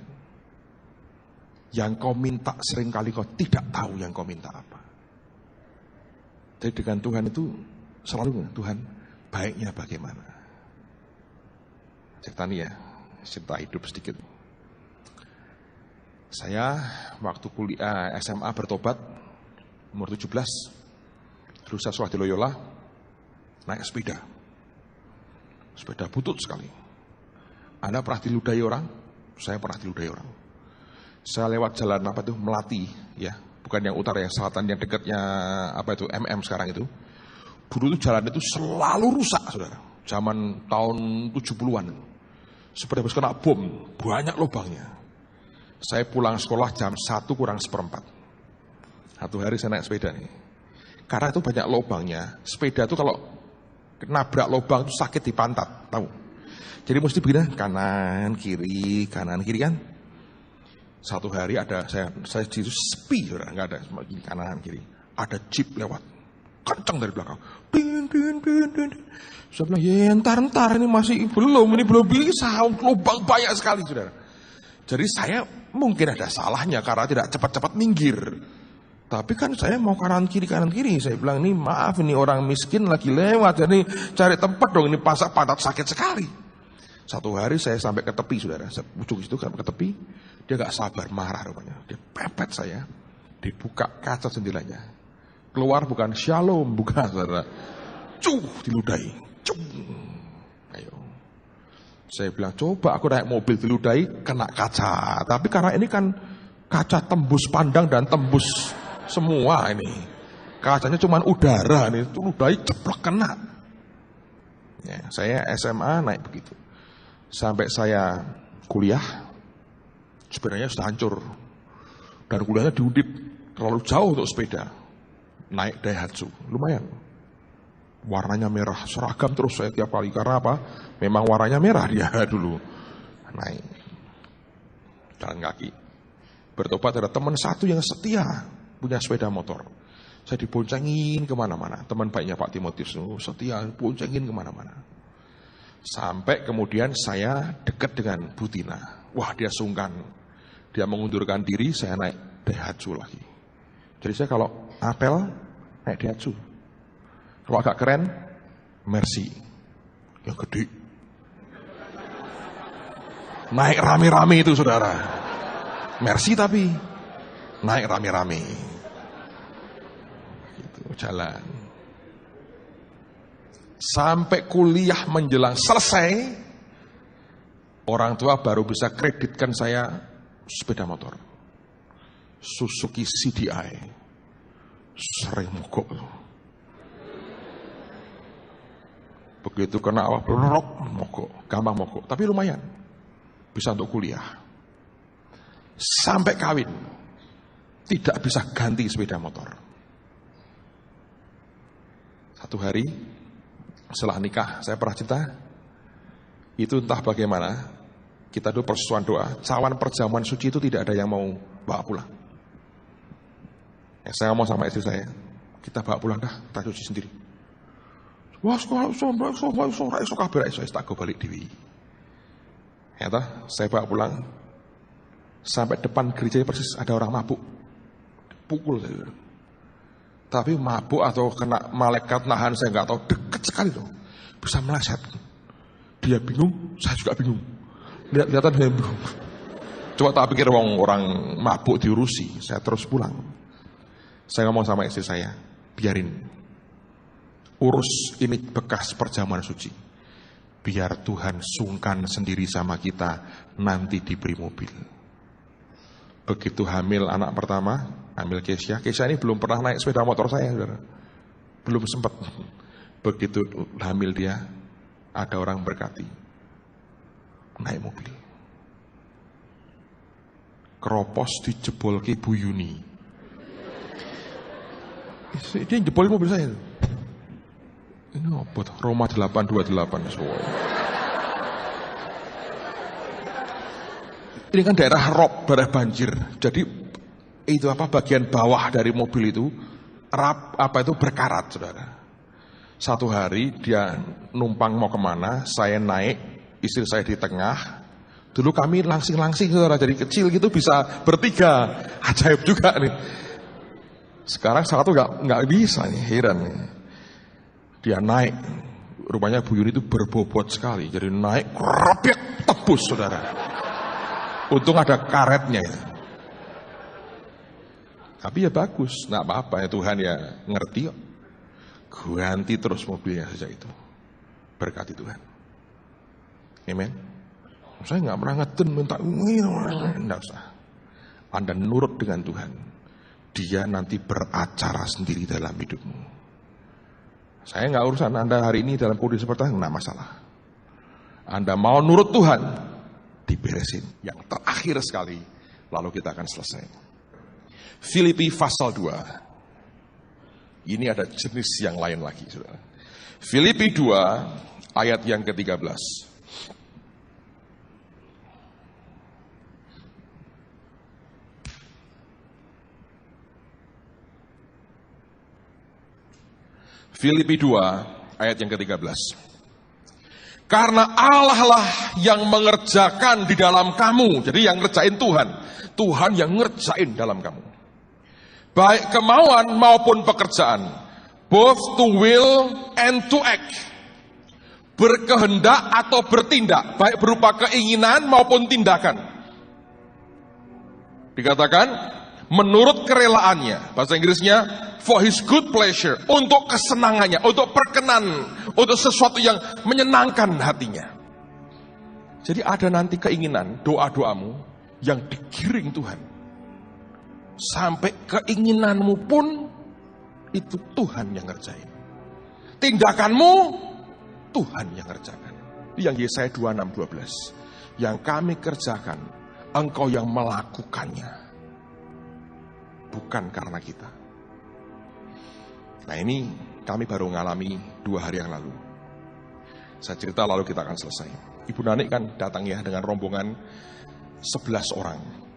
Speaker 1: Yang kau minta seringkali kau tidak tahu yang kau minta apa. Jadi dengan Tuhan itu selalu, Tuhan baiknya bagaimana. Cerita nih ya, cerita hidup sedikit. Saya waktu kuliah SMA bertobat, umur 17, dulu saya sekolah di Loyola, naik sepeda. Sepeda butut sekali. Anda pernah diludahi orang? Saya pernah diludahi orang. Saya lewat jalan Melati, ya, bukan yang utara, yang selatan, yang dekatnya MM sekarang itu. Dulu itu jalan itu selalu rusak, saudara. Zaman tahun 70-an. Sepeda habis kena bom, banyak lubangnya. Saya pulang sekolah jam 1 kurang seperempat. Satu hari saya naik sepeda nih. Karena itu banyak lubangnya. Sepeda itu kalau nabrak lubang itu sakit di pantat, tahu? Jadi mesti begini, kanan kiri kan. Satu hari ada saya di situ sepi, nggak ada kanan kiri. Ada jeep lewat, kenceng dari belakang. Din. Saya bilang, ya entar ini belum bisa, lubang banyak sekali, saudara. Jadi saya mungkin ada salahnya karena tidak cepat-cepat minggir. Tapi kan saya mau kanan kiri. Saya bilang, ini maaf, ini orang miskin lagi lewat, jadi cari tempat dong, ini pasak pantat sakit sekali. Satu hari saya sampai ke tepi, saudara. Saya ujung situ sampai ke tepi, dia gak sabar, marah rupanya. Dia pepet saya, dibuka kaca jendelanya. Keluar bukan shalom, bukan, saudara. Diludahi. Ayo. Saya bilang, coba aku naik mobil diludahi, kena kaca. Tapi karena ini kan kaca tembus pandang dan tembus semua ini. Kacanya cuma udara nih, itu ludahi ceplok kena. Ya, saya SMA naik begitu. Sampai saya kuliah, sepedanya sudah hancur. Dan kuliahnya di Undip, terlalu jauh untuk sepeda. Naik Daihatsu, lumayan. Warnanya merah, seragam terus saya tiap kali. Karena apa? Memang warnanya merah dia dulu. Naik. Jalan kaki. Bertobat ada teman satu yang setia, punya sepeda motor. Saya diboncengin kemana-mana. Teman baiknya Pak Timotius, setia, boncengin kemana-mana. Sampai kemudian saya dekat dengan Bu Tina. Wah, dia sungkan. Dia mengundurkan diri, saya naik Daihatsu lagi. Jadi saya kalau apel, naik Daihatsu. Kalau agak keren, Mercy. Yang gede. Naik rame-rame itu, saudara. Mercy tapi naik rame-rame. Gitu, jalan. Sampai kuliah menjelang selesai, orang tua baru bisa kreditkan saya sepeda motor Suzuki CDI. Sering mogok. Begitu kena awal mogok, gampang mogok. Tapi lumayan, bisa untuk kuliah. Sampai kawin, tidak bisa ganti sepeda motor. Satu hari setelah nikah, saya pernah cerita, itu entah bagaimana, kita dulu persesuaian doa, cawan perjamuan suci itu tidak ada yang mau bawa pulang. Ya, saya ngomong sama istri saya, kita bawa pulang dah, kita cuci sendiri. Wah, saya tak balik dewi. Ya toh, saya bawa pulang, sampai depan gereja persis ada orang mabuk, pukul saya. Tapi mabuk atau kena malaikat nahan saya nggak tahu, deket sekali loh, bisa meleset. Dia bingung, saya juga bingung. Lihat-lihatan dia bingung. Coba tak pikir orang mabuk diurusi, saya terus pulang. Saya ngomong sama istri saya, biarin, urus ini bekas perjamuan suci. Biar Tuhan sungkan sendiri sama kita, nanti diberi mobil. Begitu hamil anak pertama, hamil Kesia ini belum pernah naik sepeda motor saya, saudara. Belum sempat. Begitu hamil dia, ada orang berkati, naik mobil. Keropos dijebol ke Bu Yuni. Dia jebol mobil saya. Ini apa? Roma 828 soal. Ini kan daerah rob, daerah banjir. Jadi itu bagian bawah dari mobil itu berkarat, saudara. Satu hari dia numpang mau kemana, saya naik, istri saya di tengah. Dulu kami langsing-langsing, saudara, dari kecil gitu bisa bertiga. Ajaib juga nih. Sekarang satu nggak bisa nih, heran nih. Dia naik, rupanya Bu Yuni itu berbobot sekali, jadi naik, kerapik, tebus saudara. Untung ada karetnya ya. Tapi ya bagus, nggak apa-apa ya, Tuhan ya ngerti kok. Ganti terus mobilnya sejak itu. Berkati Tuhan. Amen. Saya nggak pernah ngeden minta nggak usah. Anda nurut dengan Tuhan, Dia nanti beracara sendiri dalam hidupmu. Saya nggak urusan Anda hari ini dalam kondisi seperti itu, nggak masalah. Anda mau nurut Tuhan, diberesin. Yang terakhir sekali, lalu kita akan selesai. Filipi pasal 2. Ini ada jenis yang lain lagi, saudara. Filipi 2 ayat yang ke-13. Filipi 2 ayat yang ke-13. Karena Allah lah yang mengerjakan di dalam kamu. Jadi yang ngerjain Tuhan. Tuhan yang ngerjain dalam kamu. Baik kemauan maupun pekerjaan. Both to will and to act. Berkehendak atau bertindak. Baik berupa keinginan maupun tindakan. Dikatakan menurut kerelaannya. Bahasa Inggrisnya for his good pleasure. Untuk kesenangannya. Untuk perkenan. Untuk sesuatu yang menyenangkan hatinya. Jadi ada nanti keinginan, doa-doamu yang digiring Tuhan. Sampai keinginanmu pun itu Tuhan yang ngerjain. Tindakanmu Tuhan yang ngerjakan. Yang Yesaya 26:12. Yang kami kerjakan, Engkau yang melakukannya. Bukan karena kita. Nah ini kami baru ngalami 2 hari yang lalu. Saya cerita lalu kita akan selesai. Ibu Nani kan datang ya dengan rombongan 11 orang.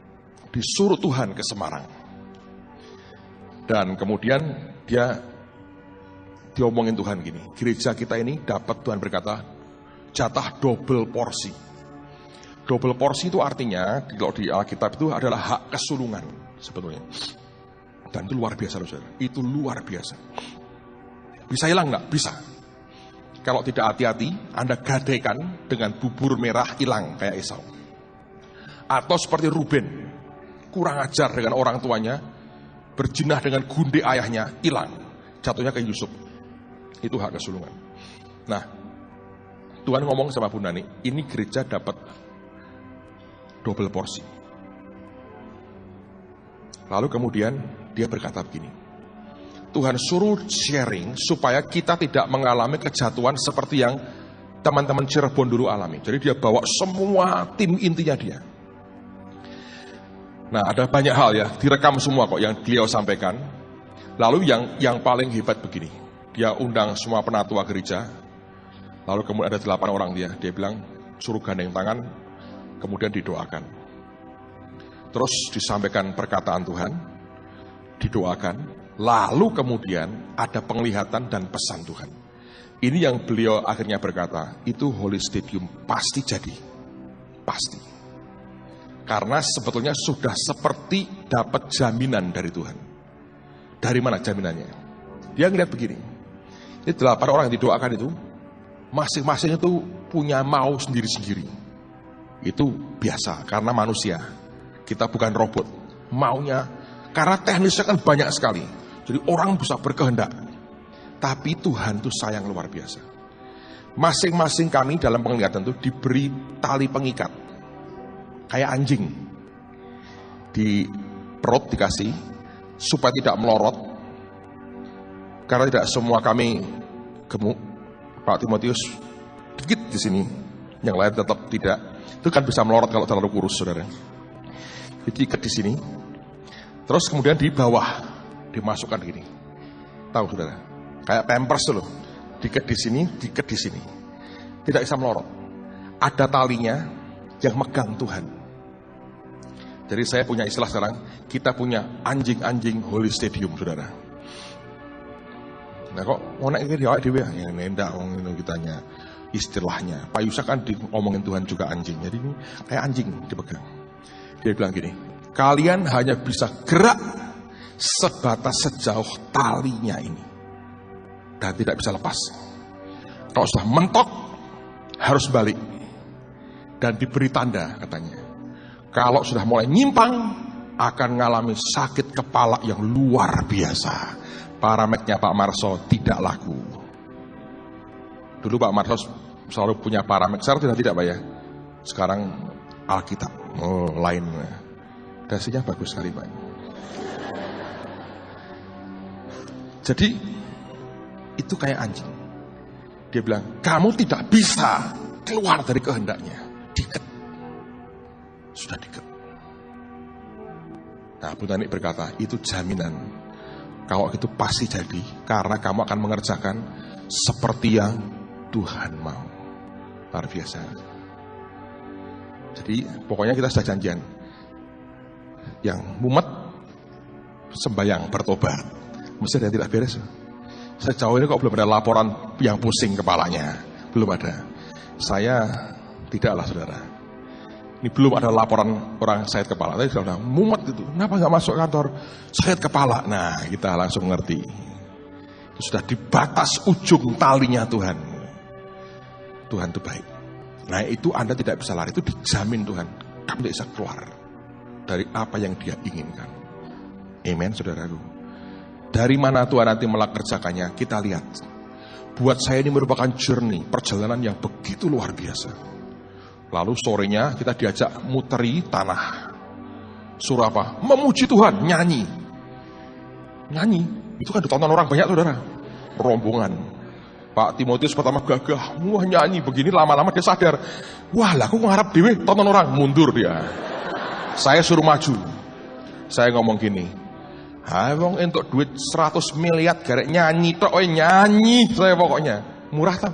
Speaker 1: Disuruh Tuhan ke Semarang. Dan kemudian dia diomongin Tuhan gini. Gereja kita ini dapat Tuhan berkata jatah double porsi. Double porsi itu artinya kalau di Alkitab itu adalah hak kesulungan sebetulnya. Dan itu luar biasa loh saudara. Itu luar biasa. Bisa hilang nggak? Bisa. Kalau tidak hati-hati, Anda gadaikan dengan bubur merah hilang kayak Esau. Atau seperti Ruben, kurang ajar dengan orang tuanya, berjinah dengan gundik ayahnya, hilang. Jatuhnya ke Yusuf. Itu hak kesulungan. Nah, Tuhan ngomong sama Bu Nani, ini gereja dapat double porsi. Lalu kemudian dia berkata begini, Tuhan suruh sharing supaya kita tidak mengalami kejatuhan seperti yang teman-teman Cirebon dulu alami. Jadi dia bawa semua tim intinya dia. Nah ada banyak hal ya, direkam semua kok yang beliau sampaikan. Lalu yang paling hebat begini, dia undang semua penatua gereja. Lalu kemudian ada 8 orang dia bilang suruh gandeng tangan, kemudian didoakan. Terus disampaikan perkataan Tuhan, didoakan. Lalu kemudian ada penglihatan dan pesan Tuhan. Ini yang beliau akhirnya berkata, itu Holy Stadium pasti jadi. Pasti. Karena sebetulnya sudah seperti dapat jaminan dari Tuhan. Dari mana jaminannya? Dia ngeliat begini. Ini 8 orang yang didoakan itu, masing-masing itu punya mau sendiri-sendiri. Itu biasa, karena manusia. Kita bukan robot. Maunya, karena teknisnya kan banyak sekali. Jadi orang bisa berkehendak. Tapi Tuhan itu sayang luar biasa. Masing-masing kami dalam penglihatan itu diberi tali pengikat. Kayak anjing. Di perut dikasih, supaya tidak melorot. Karena tidak semua kami gemuk. Pak Timotius, dikit di sini. Yang lain tetap tidak. Itu kan bisa melorot kalau terlalu kurus, saudara. Jadi ikat di sini. Terus kemudian di bawah dimasukkan gini. Tahu saudara? Kayak pampers loh. Diikat di sini, diikat di sini. Tidak bisa melorot. Ada talinya yang megang Tuhan. Jadi saya punya istilah sekarang, kita punya anjing-anjing Holy Stadium, saudara. Nah kok ngonek iki awake dhewe ya nendak wong ngono kitanya. Istilahnya. Pak Yusak kan diomongin Tuhan juga anjing. Jadi ini kayak anjing dipegang. Dia bilang gini, kalian hanya bisa gerak sebatas sejauh talinya ini dan tidak bisa lepas. Kalau sudah mentok harus balik dan diberi tanda katanya. Kalau sudah mulai nyimpang akan mengalami sakit kepala yang luar biasa. Paramednya Pak Marso tidak laku. Dulu Pak Marso selalu punya paramed, sekarang sudah tidak Pak ya. Sekarang Alkitab, lain. Dasinya bagus sekali Pak. Jadi itu kayak anjing. Dia bilang, kamu tidak bisa keluar dari kehendaknya. Diket. Sudah diket. Nah, Bu Tani berkata, itu jaminan. Kalau itu pasti jadi, karena kamu akan mengerjakan seperti yang Tuhan mau. Luar biasa. Jadi, pokoknya kita sudah janjian. Yang mumet, sembahyang, bertobat. Mesti ada yang tidak beres. Sejauh ini kok belum ada laporan yang pusing kepalanya. Belum ada. Saya tidaklah saudara. Ini belum ada laporan orang sakit kepala. Tapi sudah mumet gitu. Kenapa nggak masuk kantor? Sakit kepala. Nah, kita langsung ngerti. Itu sudah di batas ujung talinya Tuhan. Tuhan itu baik. Nah, itu Anda tidak bisa lari. Itu dijamin Tuhan. Kamu tidak bisa keluar dari apa yang Dia inginkan. Amen, saudaraku. Dari mana Tuhan nanti melakerjakannya, kita lihat. Buat saya ini merupakan journey, perjalanan yang begitu luar biasa. Lalu sorenya kita diajak muteri tanah. Suruh apa? Memuji Tuhan, nyanyi. Nyanyi, itu kan ditonton orang banyak saudara. Rombongan. Pak Timotius pertama gagah, wah nyanyi begini, lama-lama dia sadar. Wah lah aku ngarep dewe, tonton orang, mundur dia. Saya suruh maju. Saya ngomong gini, wong entuk duit 100 miliar garek nyanyi tok, nyanyi saya pokoknya. Murah tau.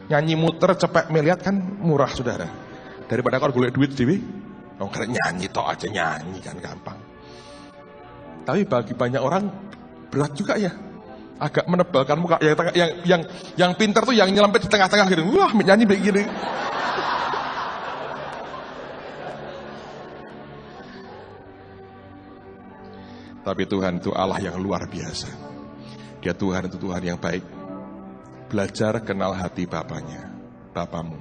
Speaker 1: Nyanyi muter cepet miliar kan murah saudara. Daripada kalau golek duit dewe, wong garek nyanyi tok aja, nyanyi kan gampang. Tapi bagi banyak orang berat juga ya. Agak menebalkan muka. Yang pintar tuh yang nyelempet di tengah-tengah gitu. Wah, nyanyi begini. Tapi Tuhan itu Allah yang luar biasa. Dia Tuhan itu Tuhan yang baik. Belajar kenal hati Bapaknya, Bapamu.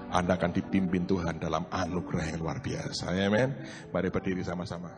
Speaker 1: Anda akan dipimpin Tuhan dalam anugerah yang luar biasa. Amen. Mari berdiri sama-sama.